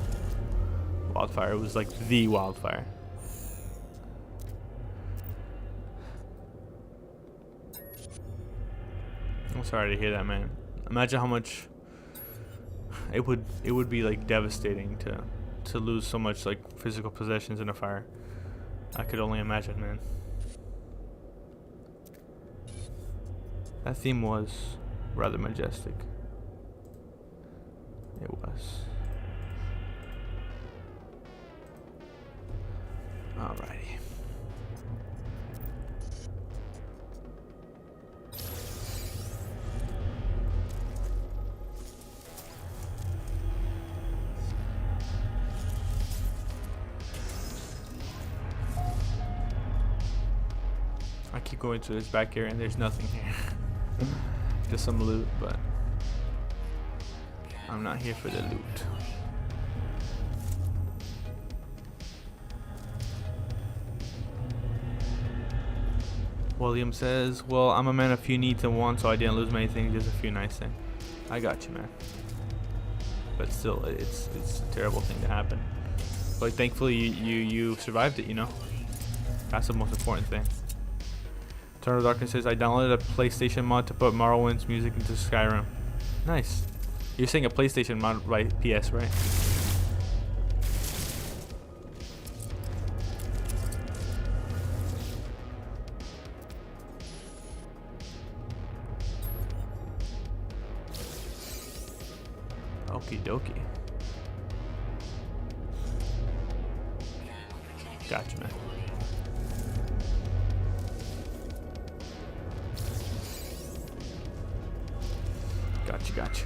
wildfire. It was like the wildfire. I'm sorry to hear that, man. Imagine how much it would be like devastating to lose so much like physical possessions in a fire. I could only imagine, man. That theme was rather majestic. It was. Alrighty. I keep going to this back here and there's nothing here. Just some loot, but I'm not here for the loot. William says, well, I'm a man of few needs and wants, so I didn't lose many things, just a few nice things. I got you, man. But still, it's a terrible thing to happen. But thankfully you survived it, you know? That's the most important thing. Eternal Darkness says, I downloaded a PlayStation mod to put Morrowind's music into Skyrim. Nice. You're saying a PlayStation mod, right? PS, right? Okie dokie. Gotcha, man. Gotcha.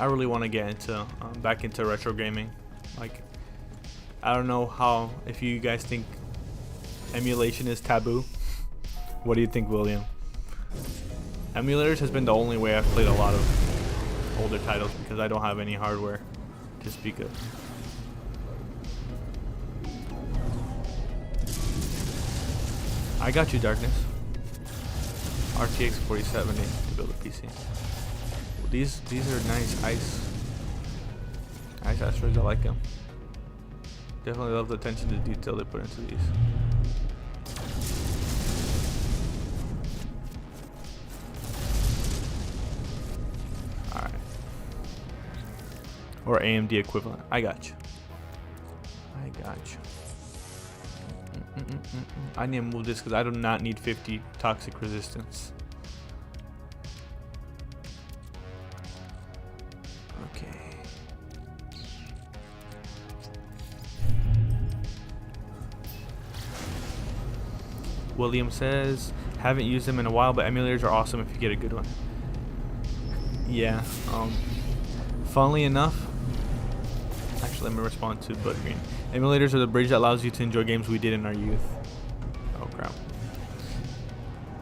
I really want to get into back into retro gaming. Like, I don't know how, if you guys think emulation is taboo. What do you think, William? Emulators has been the only way I've played a lot of older titles because I don't have any hardware to speak of. I got you, Darkness. RTX 4070 to build a PC. Well, these are nice ice asteroids. I like them. Definitely love the attention to detail they put into these. Alright. Or AMD equivalent. I got you. I need to move this because I do not need 50 toxic resistance. Okay. William says, haven't used them in a while, but emulators are awesome if you get a good one. Yeah. Funnily enough, actually, let me respond to Bud Green. Emulators are the bridge that allows you to enjoy games we did in our youth. Oh crap.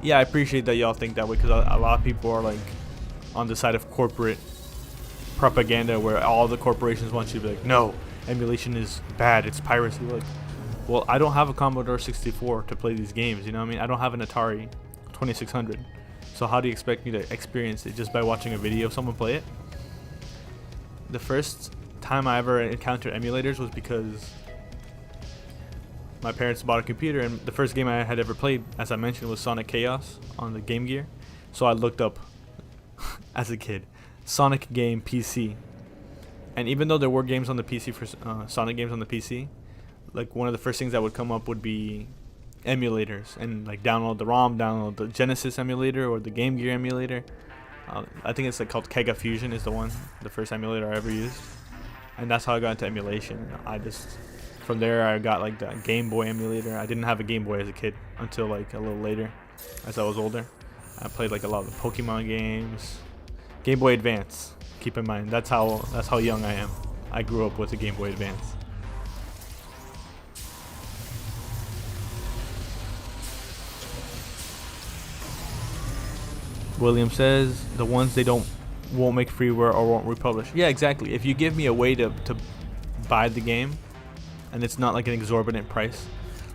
Yeah, I appreciate that y'all think that way, because a lot of people are like on the side of corporate propaganda where all the corporations want you to be like, no, emulation is bad, it's piracy. Like, well, I don't have a Commodore 64 to play these games, you know what I mean? I don't have an Atari 2600. So how do you expect me to experience it? Just by watching a video of someone play it? The first time I ever encountered emulators was because my parents bought a computer, and the first game I had ever played, as I mentioned, was Sonic Chaos on the Game Gear. So I looked up, as a kid, Sonic game PC. And even though there were games on the PC for Sonic games on the PC, like one of the first things that would come up would be emulators, and like download the ROM, download the Genesis emulator or the Game Gear emulator. I think it's like called Kega Fusion is the first emulator I ever used, and that's how I got into emulation. From there I got like the Game Boy emulator. I didn't have a Game Boy as a kid until like a little later, as I was older. I played like a lot of the Pokemon games. Game Boy Advance. Keep in mind, that's how young I am. I grew up with the Game Boy Advance. William says the ones they won't make freeware or won't republish. Yeah, exactly. If you give me a way to buy the game, and it's not like an exorbitant price,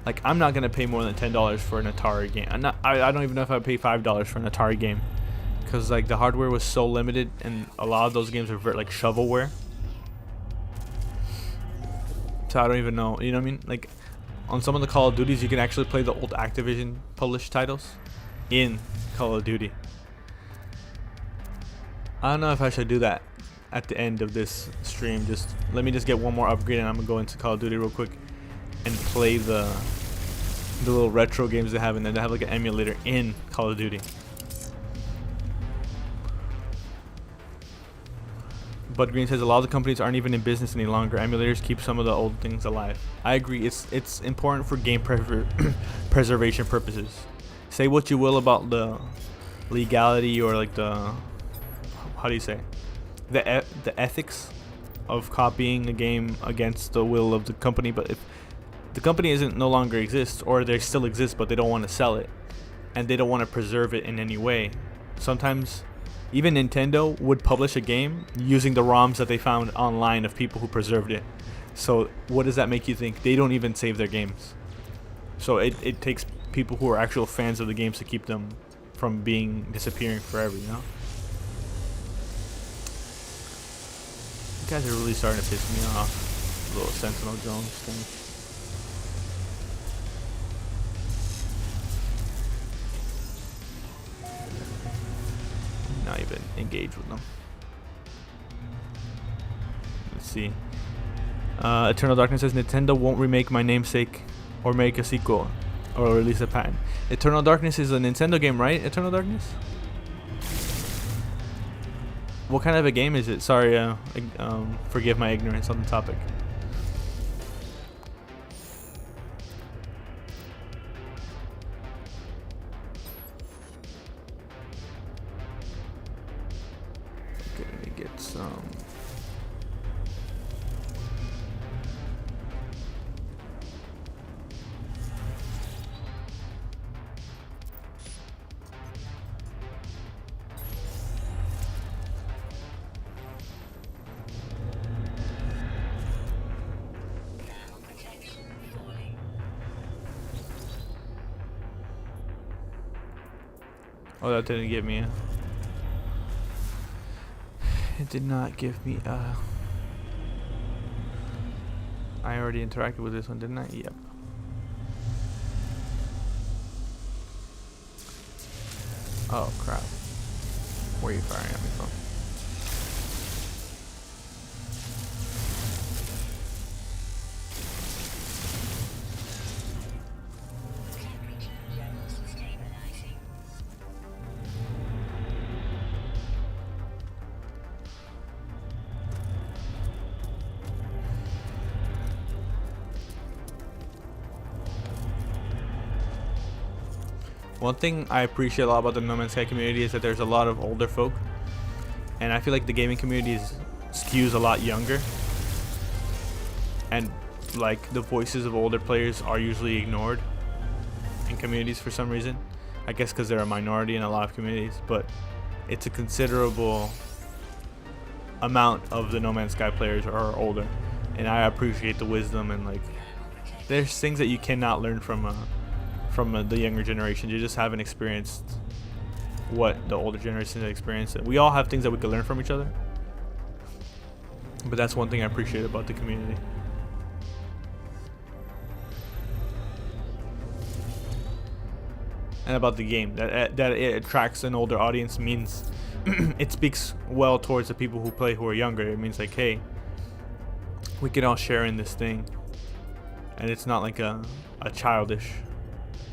like I'm not gonna pay more than $10 for an Atari game. I don't even know if I'd pay $5 for an Atari game, because like the hardware was so limited, and a lot of those games are like shovelware. So I don't even know. You know what I mean? Like on some of the Call of Duties, you can actually play the old Activision published titles in Call of Duty. I don't know if I should do that at the end of this stream. Just let me just get one more upgrade, and I'm gonna go into Call of Duty real quick and play the little retro games they have in there. They have like an emulator in Call of Duty. Bud Green says a lot of the companies aren't even in business any longer. Emulators keep some of the old things alive. I agree. It's important for game preservation purposes. Say what you will about the legality or like the, how do you say, the ethics of copying a game against the will of the company, but if the company no longer exists, or they still exist but they don't want to sell it and they don't want to preserve it in any way, sometimes even Nintendo would publish a game using the ROMs that they found online of people who preserved it. So what does that make you think? They don't even save their games. So it takes people who are actual fans of the games to keep them from disappearing forever, you know? You guys are really starting to piss me off. Little Sentinel drones thing. Not even engage with them. Let's see. Eternal Darkness says Nintendo won't remake My Namesake or make a sequel or release a patent. Eternal Darkness is a Nintendo game, right? Eternal Darkness? What kind of a game is it? Sorry, forgive my ignorance on the topic. Okay, let me get some. Oh, that didn't give me a... It did not give me a... I already interacted with this one, didn't I? Yep. Oh, crap. Where are you firing at me from? One thing I appreciate a lot about the No Man's Sky community is that there's a lot of older folk, and I feel like the gaming community skews a lot younger, and like the voices of older players are usually ignored in communities for some reason. I guess because they're a minority in a lot of communities, but it's a considerable amount of the No Man's Sky players are older, and I appreciate the wisdom, and like there's things that you cannot learn from the younger generation. You just haven't experienced what the older generation has experienced. We all have things that we can learn from each other, but that's one thing I appreciate about the community. And about the game, that it attracts an older audience means it speaks well towards the people who play who are younger. It means like, hey, we can all share in this thing, and it's not like a childish,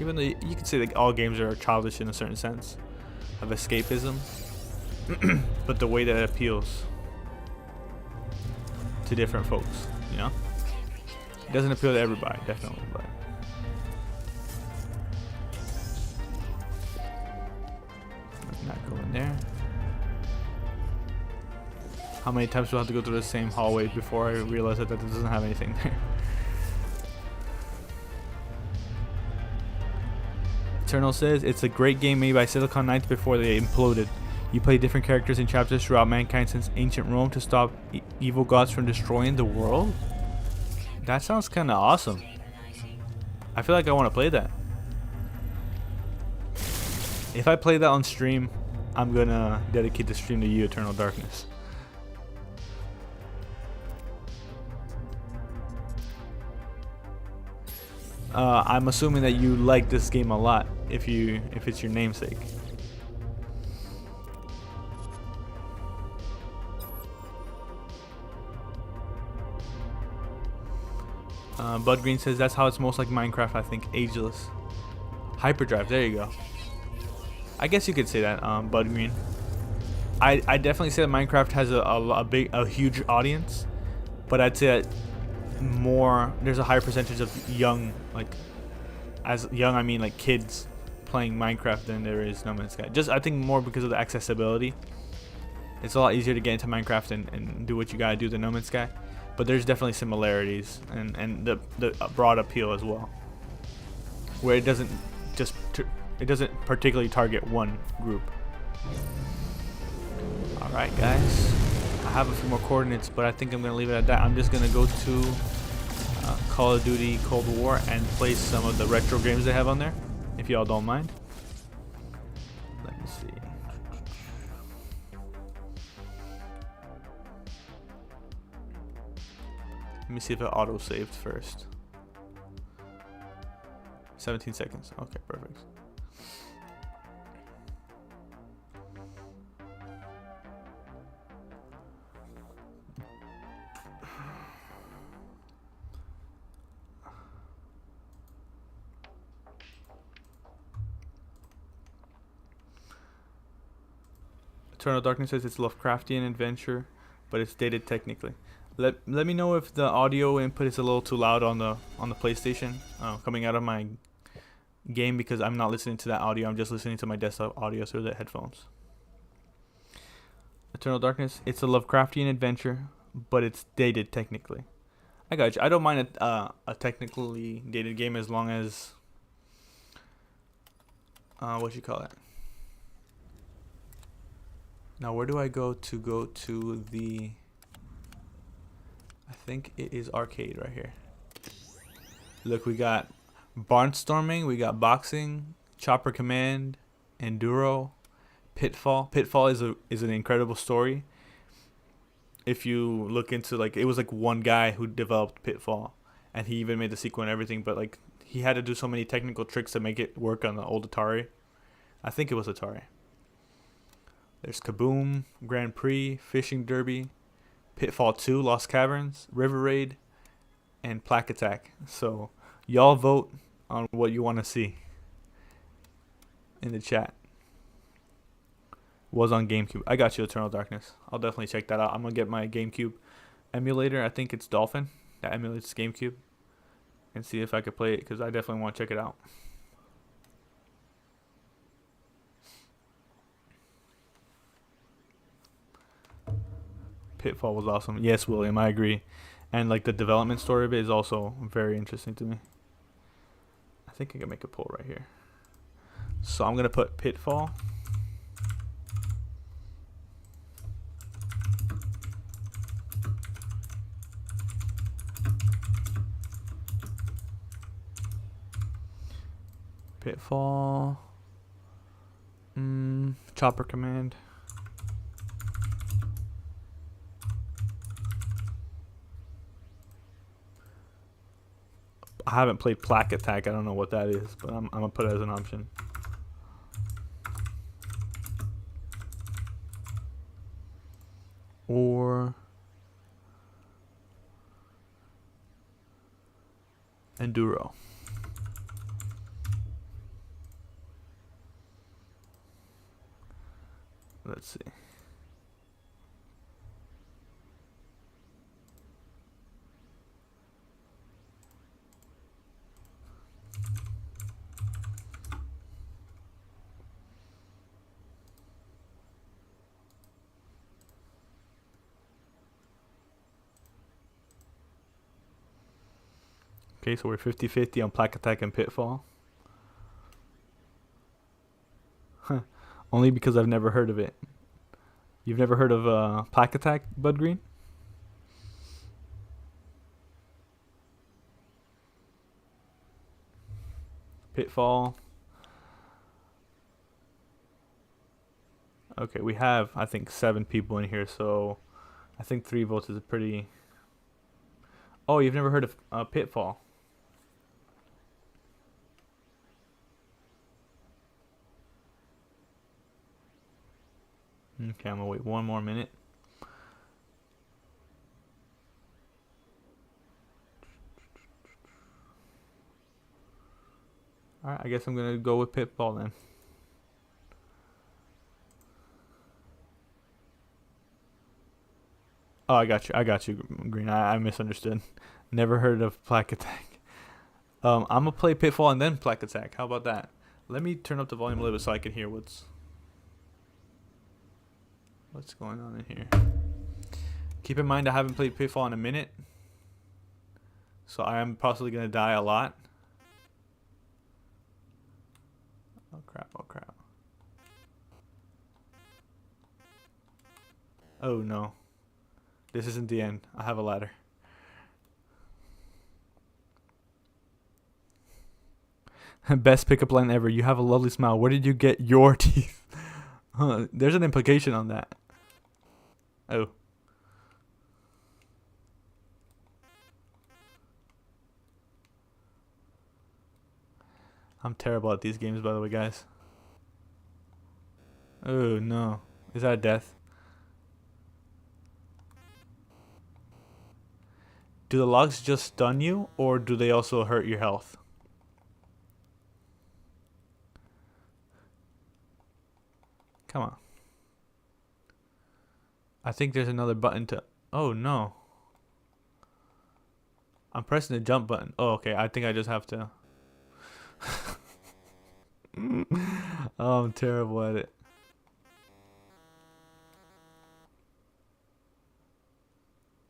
even though you could say like all games are childish in a certain sense of escapism, but the way that it appeals to different folks, you know, it doesn't appeal to everybody, definitely, but not going there. How many times do I have to go through the same hallway before I realize that doesn't have anything there? Eternal says, it's a great game made by Silicon Knights before they imploded. You play different characters in chapters throughout mankind since ancient Rome to stop evil gods from destroying the world? That sounds kind of awesome. I feel like I want to play that. If I play that on stream, I'm gonna dedicate the stream to you, Eternal Darkness. I'm assuming that you like this game a lot if it's your namesake. Bud Green says that's how it's most like Minecraft, I think. Ageless. Hyperdrive, there you go. I guess you could say that, Bud Green. I definitely say that Minecraft has a huge audience, but I'd say that there's a higher percentage of young, like as young I mean like kids playing Minecraft than there is No Man's Sky. Just I think more because of the accessibility. It's a lot easier to get into Minecraft and do what you gotta do than No Man's Sky, but there's definitely similarities and the broad appeal as well, where it doesn't particularly target one group. Alright guys, I have a few more coordinates, but I think I'm gonna leave it at that. I'm just gonna go to Call of Duty Cold War and play some of the retro games they have on there, if y'all don't mind. Let me see. Let me see if it auto saved first. 17 seconds. Okay, perfect. Eternal Darkness says it's Lovecraftian adventure, but it's dated technically. Let me know if the audio input is a little too loud on the PlayStation coming out of my game, because I'm not listening to that audio. I'm just listening to my desktop audio through the headphones. Eternal Darkness, it's a Lovecraftian adventure, but it's dated technically. I got you. I don't mind a technically dated game as long as what you call it. Now where do I go to the, I think it is arcade right here. Look, we got barnstorming, we got boxing, chopper command, enduro, Pitfall. Pitfall is an incredible story. If you look into, like, it was like one guy who developed Pitfall, and he even made the sequel and everything. But like, he had to do so many technical tricks to make it work on the old Atari. I think it was Atari. There's Kaboom, Grand Prix, Fishing Derby, Pitfall 2, Lost Caverns, River Raid, and Plaque Attack. So y'all vote on what you want to see in the chat. Was on GameCube. I got you, Eternal Darkness. I'll definitely check that out. I'm gonna get my GameCube emulator. I think it's Dolphin that emulates GameCube, and see if I could play it, because I definitely want to check it out. Pitfall was awesome. Yes, William, I agree. And like the development story of it is also very interesting to me. I think I can make a poll right here. So I'm gonna put Pitfall. Pitfall. Chopper Command. I haven't played Plaque Attack. I don't know what that is, but I'm gonna put it as an option. Or Enduro. Let's see. Okay, so we're 50-50 on Plaque Attack and Pitfall. Only because I've never heard of it. You've never heard of Plaque Attack, Bud Green? Pitfall. Okay, we have, I think, 7 people in here, so I think 3 votes is a pretty... Oh, you've never heard of Pitfall? Okay, I'm gonna wait 1 more minute. Alright, I guess I'm gonna go with Pitfall then. Oh, I got you, Green. I misunderstood. Never heard of Plaque Attack. I'm gonna play Pitfall and then Plaque Attack. How about that? Let me turn up the volume a little bit so I can hear what's going on in here. Keep in mind I haven't played Pitfall in a minute, so I am possibly gonna die a lot. Oh crap, oh crap. Oh no. This isn't the end. I have a ladder. Best pickup line ever. You have a lovely smile. Where did you get your teeth? Huh, there's an implication on that. Oh. I'm terrible at these games, by the way, guys. Oh no. Is that a death? Do the logs just stun you, or do they also hurt your health? Come on. I think there's another button to... Oh, no. I'm pressing the jump button. Oh, okay. I think I just have to... Oh, I'm terrible at it.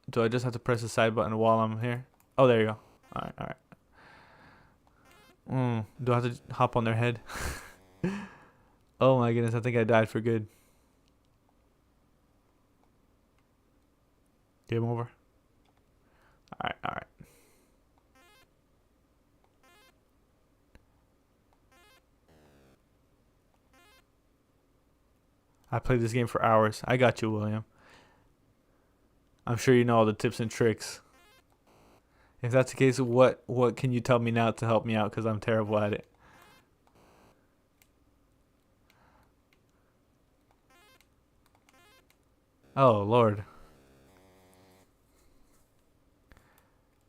Do I just have to press the side button while I'm here? Oh, there you go. Alright, alright. Do I have to hop on their head? Oh my goodness, I think I died for good. Game over. Alright, alright. I played this game for hours. I got you, William. I'm sure you know all the tips and tricks. If that's the case, what can you tell me now to help me out? Because I'm terrible at it. Oh, Lord.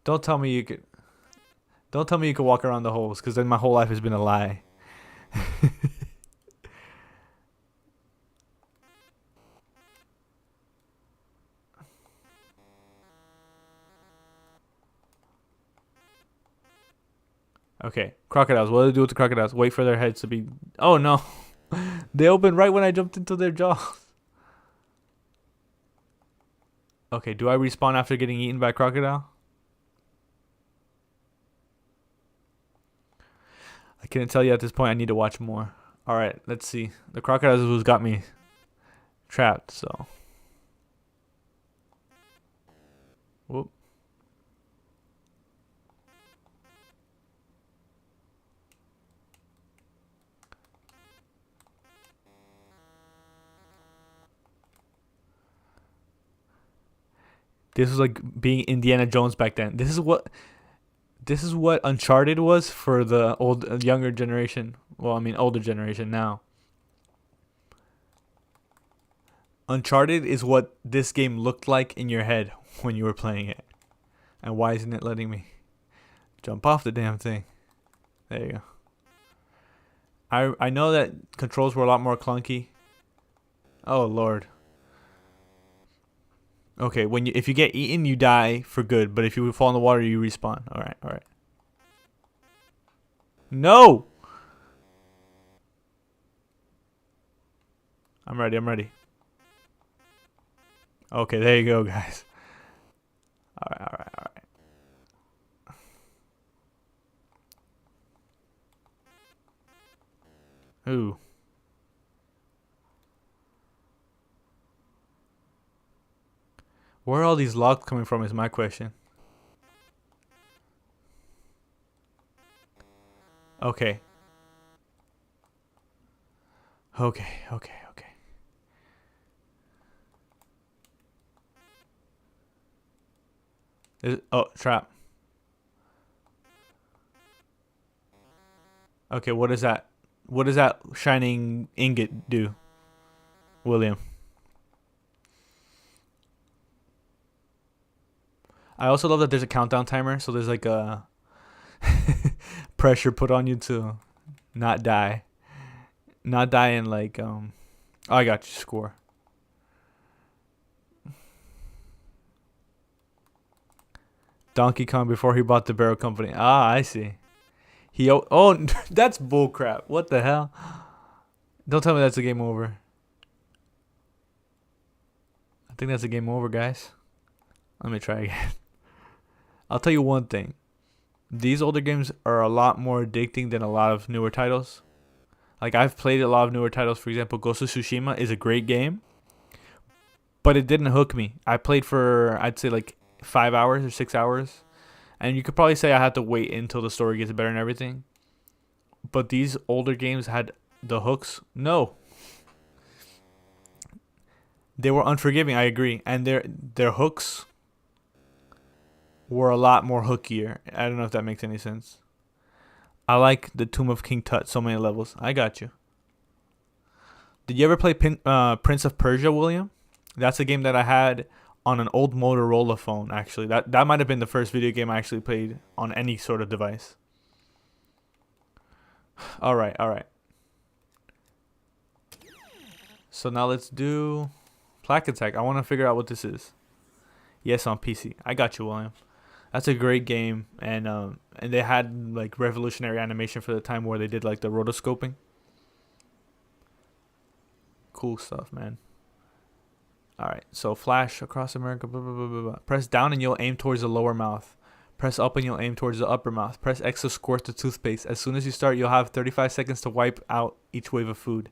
Don't tell me you could. Don't tell me you could walk around the holes, because then my whole life has been a lie. Okay, crocodiles. What do they do with the crocodiles? Wait for their heads to be. Oh no, they opened right when I jumped into their jaws. Okay, do I respawn after getting eaten by a crocodile? I couldn't tell you at this point. I need to watch more. All right, let's see. The crocodiles is who's got me trapped. So, whoop. This was like being Indiana Jones back then. This is what Uncharted was for the younger generation. Well, I mean older generation now. Uncharted is what this game looked like in your head when you were playing it. And why isn't it letting me jump off the damn thing? There you go. I know that controls were a lot more clunky. Oh Lord. Okay, if you get eaten, you die for good. But if you fall in the water, you respawn. All right, all right. No. I'm ready. I'm ready. Okay, there you go, guys. All right, all right, all right. Ooh. Where are all these logs coming from is my question. Okay. Okay, okay, okay. Oh, trap. Okay, what is that? What does that shining ingot do, William? I also love that there's a countdown timer, so there's like a pressure put on you to not die. Not die in like oh, I got you, score. Donkey Kong before he bought the Barrel Company. Ah, I see. Oh that's bullcrap. What the hell? Don't tell me that's a game over. I think that's a game over, guys. Let me try again. I'll tell you one thing. These older games are a lot more addicting than a lot of newer titles. Like I've played a lot of newer titles. For example, Ghost of Tsushima is a great game, but it didn't hook me. I played for I'd say like 5 hours or 6 hours, and you could probably say I had to wait until the story gets better and everything. But these older games had the hooks. No, they were unforgiving. I agree, and their hooks were a lot more hookier. I don't know if that makes any sense. I like the Tomb of King Tut. So many levels. I got you. Did you ever play Prince of Persia, William? That's a game that I had on an old Motorola phone. Actually, that might have been the first video game I actually played on any sort of device. All right, all right. So now let's do Plaque Attack. I want to figure out what this is. Yes, on PC. I got you, William. That's a great game, and they had like revolutionary animation for the time where they did like the rotoscoping. Cool stuff, man. All right, so Flash across America. Blah, blah, blah, blah, blah. Press down and you'll aim towards the lower mouth. Press up and you'll aim towards the upper mouth. Press X to squirt the toothpaste. As soon as you start, you'll have 35 seconds to wipe out each wave of food.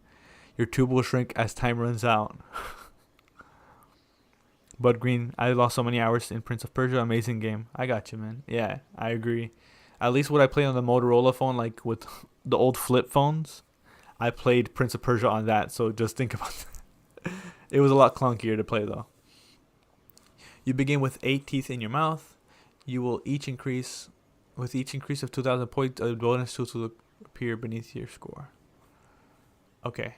Your tube will shrink as time runs out. Bud Green, I lost so many hours in Prince of Persia. Amazing game. I got you, man. Yeah, I agree. At least what I play on the Motorola phone, like with the old flip phones, I played Prince of Persia on that. So just think about that. It was a lot clunkier to play though. You begin with 8 teeth in your mouth. You will each increase, with each increase of 2,000 points, a bonus tool will appear beneath your score. Okay.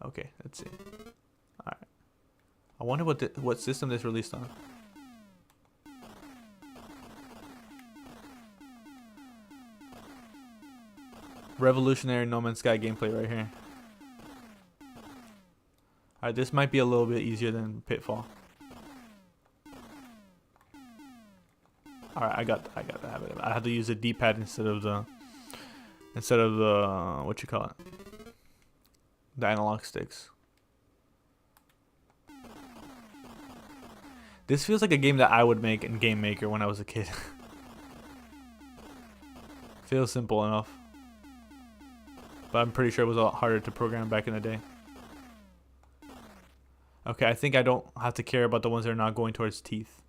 Okay, let's see. Alright. I wonder what system this released on. Revolutionary No Man's Sky gameplay right here. Alright, this might be a little bit easier than Pitfall. Alright, I got the habit of it. I had to use the D-pad instead of the what you call it? The analog sticks. This feels like a game that I would make in Game Maker when I was a kid. Feels simple enough. But I'm pretty sure it was a lot harder to program back in the day. Okay, I think I don't have to care about the ones that are not going towards teeth.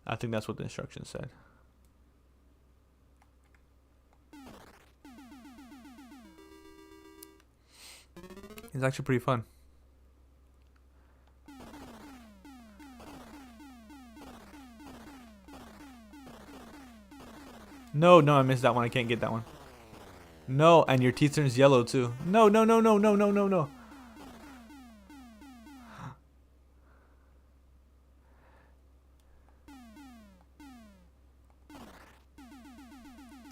I think that's what the instructions said. It's actually pretty fun. No, I missed that one. I can't get that one. No, and your teeth turns yellow too. No.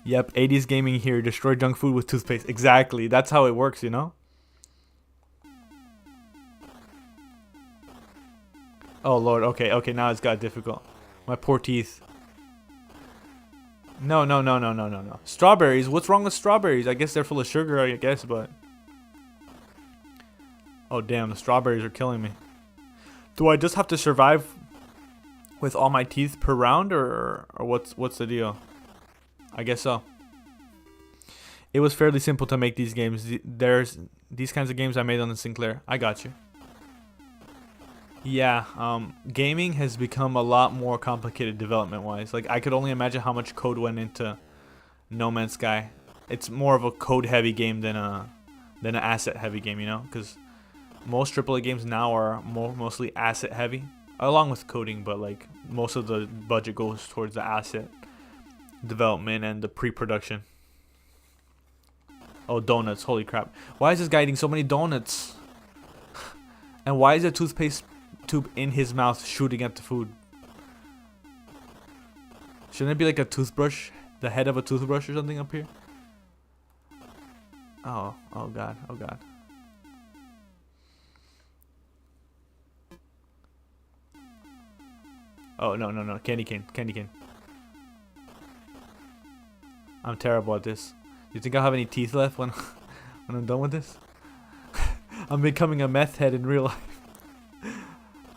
Yep, 80s gaming here. Destroy junk food with toothpaste. Exactly. That's how it works, you know? Oh, Lord. Okay, now it's got difficult. My poor teeth. No. Strawberries? What's wrong with strawberries? I guess they're full of sugar, I guess, but... Oh, damn. The strawberries are killing me. Do I just have to survive with all my teeth per round, or what's the deal? I guess so. It was fairly simple to make these games. There's these kinds of games I made on the Sinclair. I got you. Yeah, gaming has become a lot more complicated development-wise. Like, I could only imagine how much code went into No Man's Sky. It's more of a code-heavy game than an asset-heavy game, you know? Because most AAA games now are mostly asset-heavy, along with coding, but like most of the budget goes towards the asset development and the pre-production. Oh, donuts! Holy crap! Why is this guy eating so many donuts? And why is a toothpaste tube in his mouth shooting at the food? Shouldn't it be like a toothbrush? The head of a toothbrush or something up here? Oh god. Oh, no. Candy cane. I'm terrible at this. You think I'll have any teeth left when I'm done with this? I'm becoming a meth head in real life.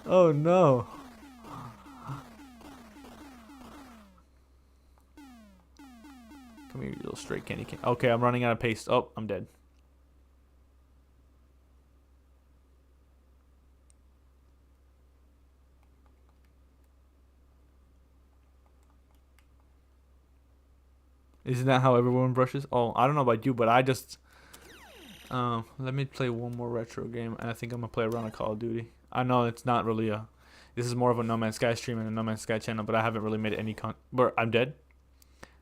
Oh no. Come here, you little straight candy cane. Okay, I'm running out of paste. Oh, I'm dead. Isn't that how everyone brushes? Oh, I don't know about you, but I just... let me play one more retro game, and I think I'm going to play around a Call of Duty. I know it's not really a... This is more of a No Man's Sky stream and a No Man's Sky channel, but I haven't really made any But I'm dead?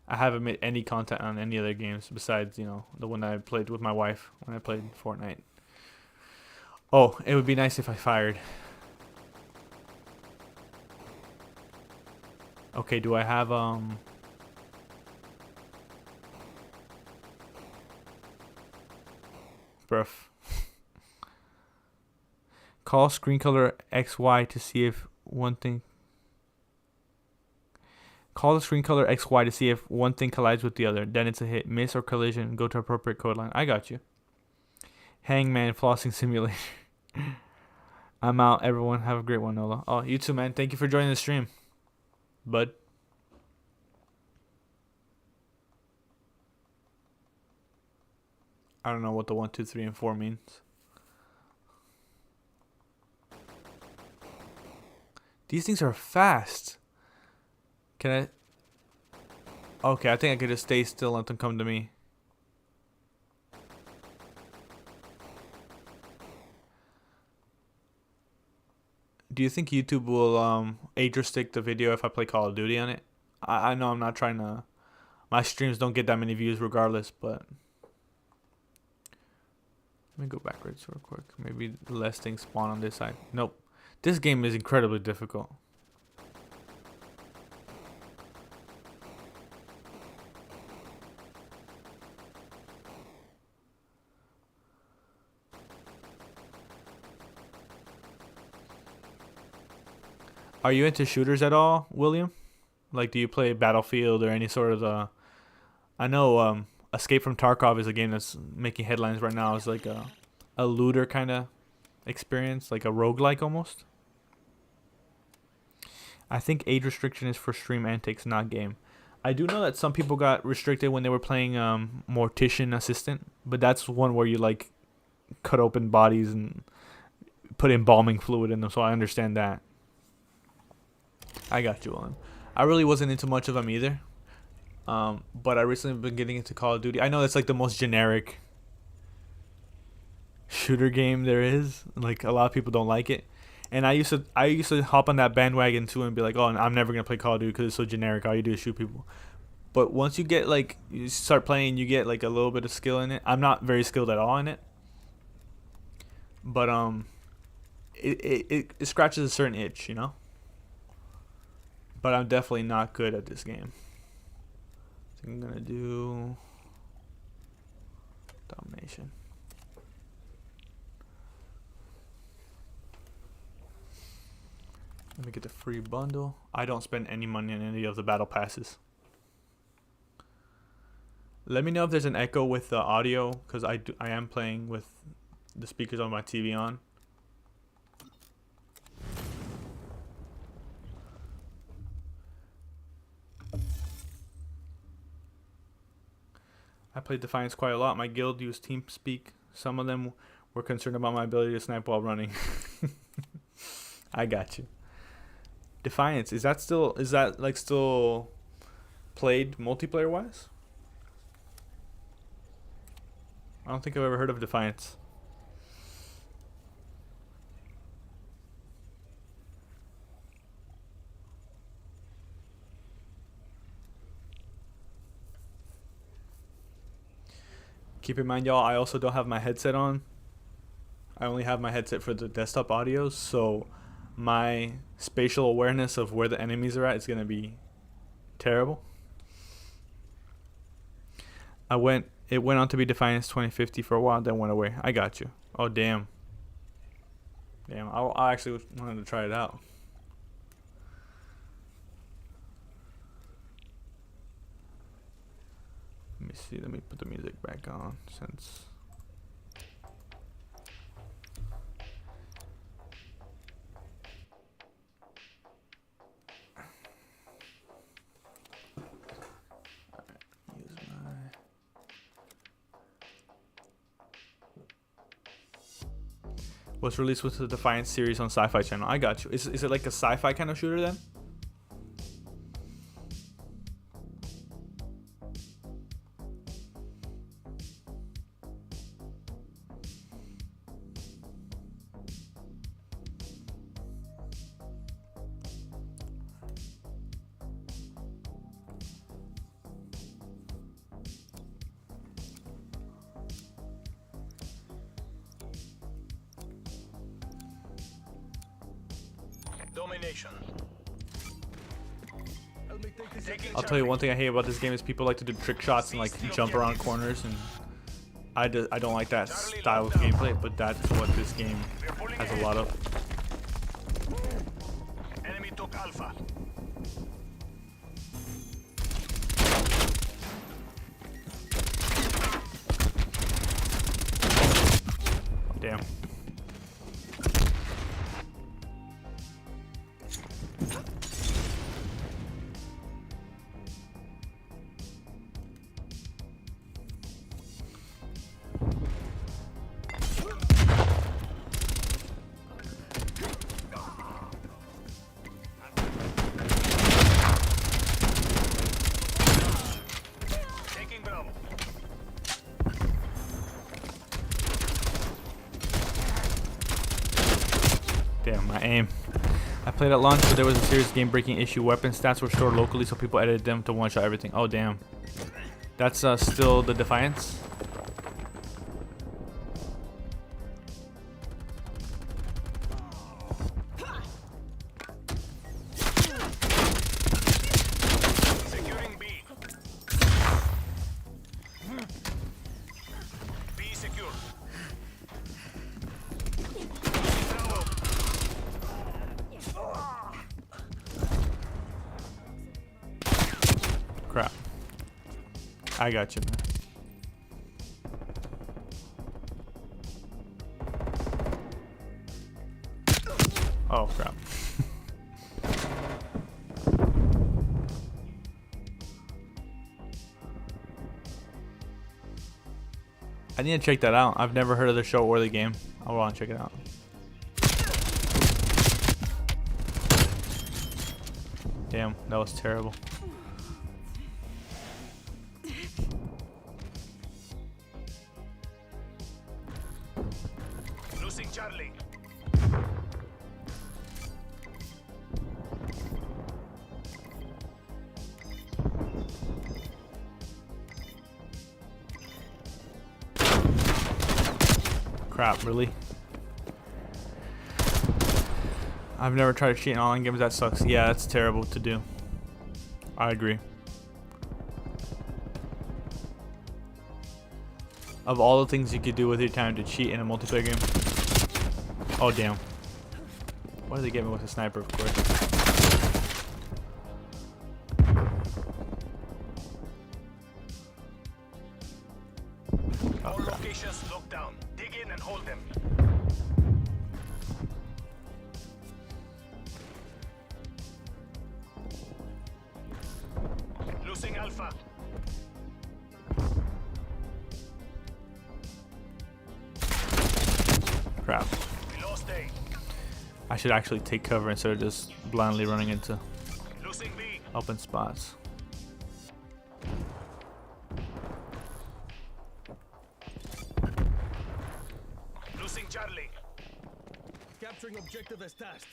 I haven't made any content on any other games besides, you know, the one that I played with my wife when I played Fortnite. Oh, it would be nice if I fired. Okay, do I have, Bruh. Call screen color XY to see if one thing... Call the screen color XY to see if one thing collides with the other. Then it's a hit. Miss or collision, go to appropriate code line. I got you. Hangman flossing simulator. I'm out, everyone. Have a great one, Nola. Oh, you too, man. Thank you for joining the stream, bud. I don't know what the 1, 2, 3, and 4 means. These things are fast. Can I? Okay, I think I could just stay still and let them come to me. Do you think YouTube will age restrict the video if I play Call of Duty on it? I know I'm not trying to. My streams don't get that many views regardless, but let me go backwards real quick. Maybe less things spawn on this side. Nope. This game is incredibly difficult. Are you into shooters at all, William? Like, do you play Battlefield or any sort of I know Escape from Tarkov is a game that's making headlines right now. It's like a looter kind of experience, like a roguelike almost. I think age restriction is for stream antics, not game. I do know that some people got restricted when they were playing Mortician Assistant, but that's one where you like cut open bodies and put embalming fluid in them, so I understand that. I got you, William. I really wasn't into much of them either. But I recently been getting into Call of Duty. I know that's like the most generic shooter game there is. Like, a lot of people don't like it. And I used to hop on that bandwagon too and be like, oh, I'm never going to play Call of Duty because it's so generic. All you do is shoot people. But once you get like, you start playing, you get like a little bit of skill in it. I'm not very skilled at all in it. But it scratches a certain itch, you know? But I'm definitely not good at this game. So I'm gonna do domination. Let me get the free bundle. I don't spend any money on any of the battle passes. Let me know if there's an echo with the audio, because I am playing with the speakers on my TV on. I played Defiance quite a lot. My guild used TeamSpeak. Some of them were concerned about my ability to snipe while running. I got you. Defiance, is that still played multiplayer wise? I don't think I've ever heard of Defiance. Keep in mind, y'all, I also don't have my headset on. I only have my headset for the desktop audios, so my spatial awareness of where the enemies are at is going to be terrible. It went on to be Defiance 2050 for a while, then went away. I got you. Oh, damn. Damn, I actually wanted to try it out. Let me see, let me put the music back on since... Was released with the Defiance series on Sci-Fi Channel. I got you. Is it like a sci-fi kind of shooter then? Domination. I'll tell you one thing I hate about this game is people like to do trick shots and like jump around corners, and I don't like that style of gameplay, but that's what this game has a lot of. Enemy took Alpha. Damn. Damn, my aim. I played at launch, but there was a serious game-breaking issue. Weapon stats were stored locally, so people edited them to one-shot everything. Oh, damn. That's still the Defiance. Securing B. B secure. Crap. I got you, man. Oh, crap. I need to check that out. I've never heard of the show or the game. I want to check it out. Damn, that was terrible. Losing Charlie. Crap, really? I've never tried to cheat in online games. That sucks. Yeah, that's terrible to do. I agree. Of all the things you could do with your time to cheat in a multiplayer game. Oh, damn. Why did they get me with a sniper, of course? All locations locked down. Dig in and hold them. Losing Alpha. Crap. We lost A. I should actually take cover instead of just blindly running into Losing B. open spots. Losing Charlie. Capturing objective as tasked.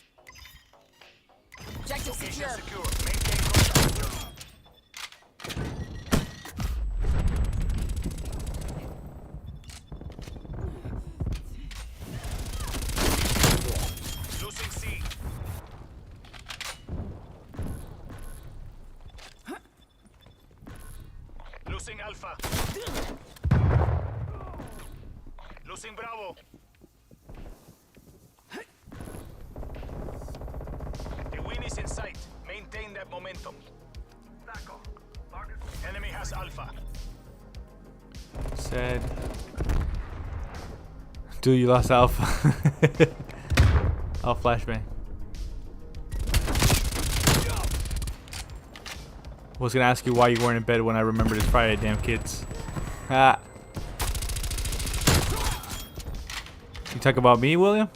Objective Location secure. secure. Maintain contact. Losing C. Losing Alpha. Losing Bravo. The win is in sight. Maintain that momentum. Enemy has Alpha. Said. Dude, you lost Alpha. Oh, flashbang. Was gonna ask you why you weren't in bed when I remembered it's Friday, damn kids. Ah. You talk about me, William?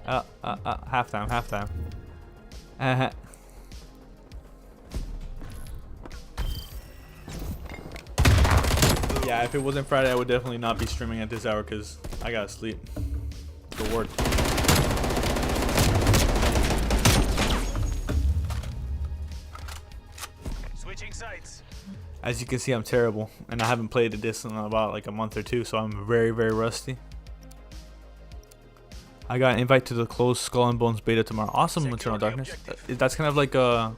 Halftime. Halftime. Yeah, if it wasn't Friday, I would definitely not be streaming at this hour because I gotta sleep. Good word. Switching sides. As you can see, I'm terrible, and I haven't played this in about like a month or two, so I'm very, very rusty. I got an invite to the closed Skull and Bones beta tomorrow. Awesome, Eternal Darkness. That's kind of like a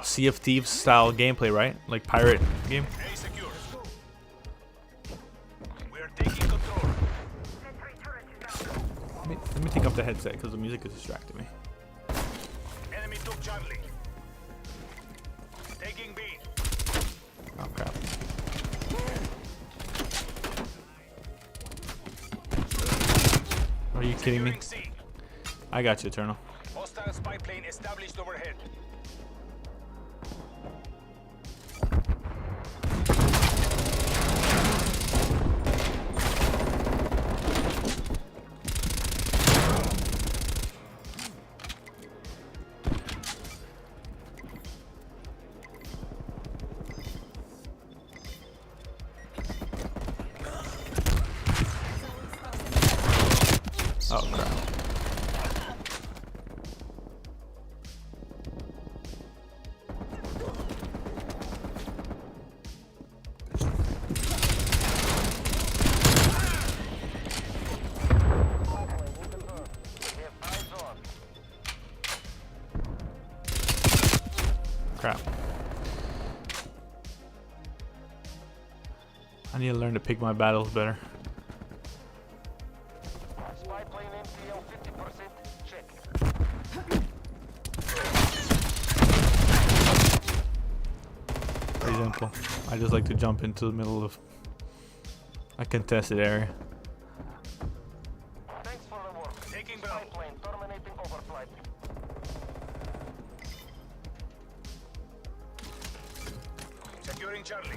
Sea of Thieves style gameplay, right? Like pirate game. A secure. We are taking control. Let me take off the headset because the music is distracting me. Enemy took Charlie. Taking B. Oh crap. Are you kidding me? Securing C. I got you, Eternal. Hostile spy plane established overhead. I need to learn to pick my battles better. Spy plane MPL 50% check. For example, I just like to jump into the middle of a contested area. Thanks for the work. Taking Spy Bravo. plane terminating overflight. Securing Charlie.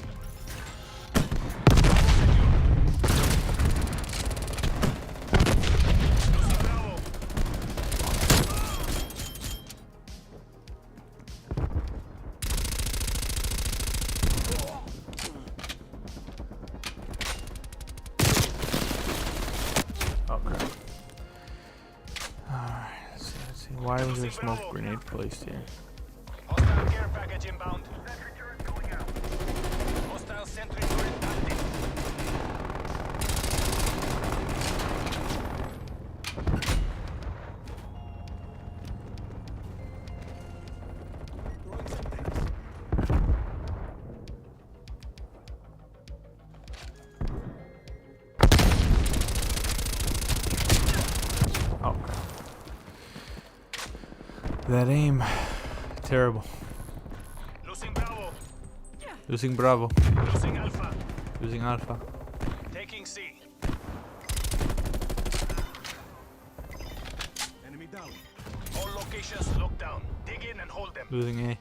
Losing Bravo. Oh crap. Alright, let's see. Why was there a smoke grenade placed here? Hostile care package inbound. Hostile sentry turret active. Throwing some tanks. Oh crap. That aim. Terrible. Losing Bravo. Losing Bravo. Losing Alpha. Losing Alpha. Taking C. Enemy down. All locations locked down. Dig in and hold them. Losing A.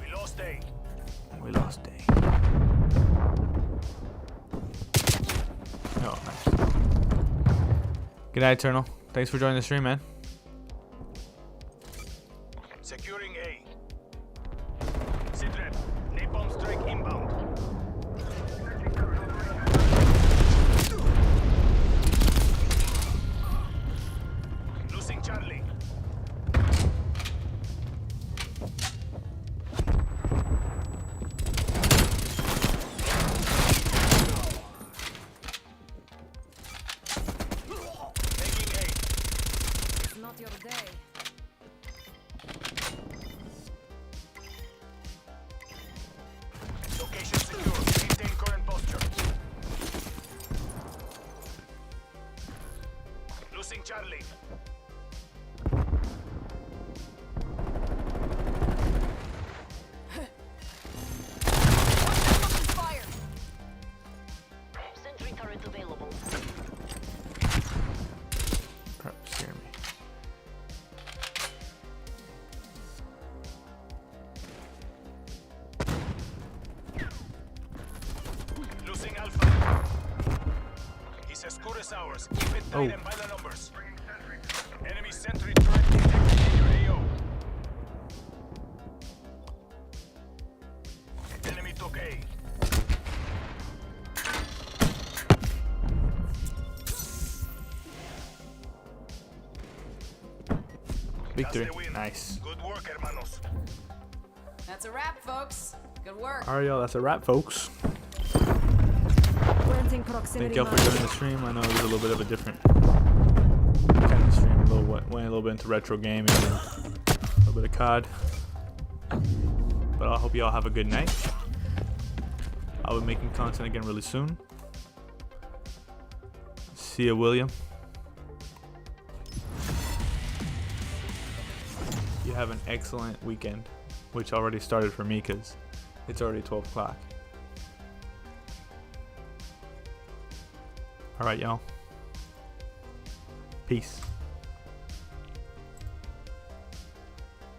We lost A. We lost A. Oh, nice. Good night, Eternal. Thanks for joining the stream, man. Securing A. Sidred. Napalm strike inbound. Losing Charlie. Taking A. It's not your day. Location secure. Maintain current posture. Losing Charlie. Fire! Sentry turret available. Crap, scare me. Losing Alpha. He's as good as ours. Keep it tight Oh. and by the numbers. Enemy sentry turret detected in your AO. Enemy took A. Victory. That's the win. Nice. Good work, hermanos. That's a wrap, folks. Good work. Alright, y'all. That's a wrap, folks. Granting proximity Thank y'all for mine. joining the stream. I know it was a little bit of a different kind of stream. Went a little bit into retro gaming and a little bit of COD. But I hope y'all have a good night. I'll be making content again really soon. See ya, William. You have an excellent weekend, which already started for me because it's already 12 o'clock. All right, y'all. Peace.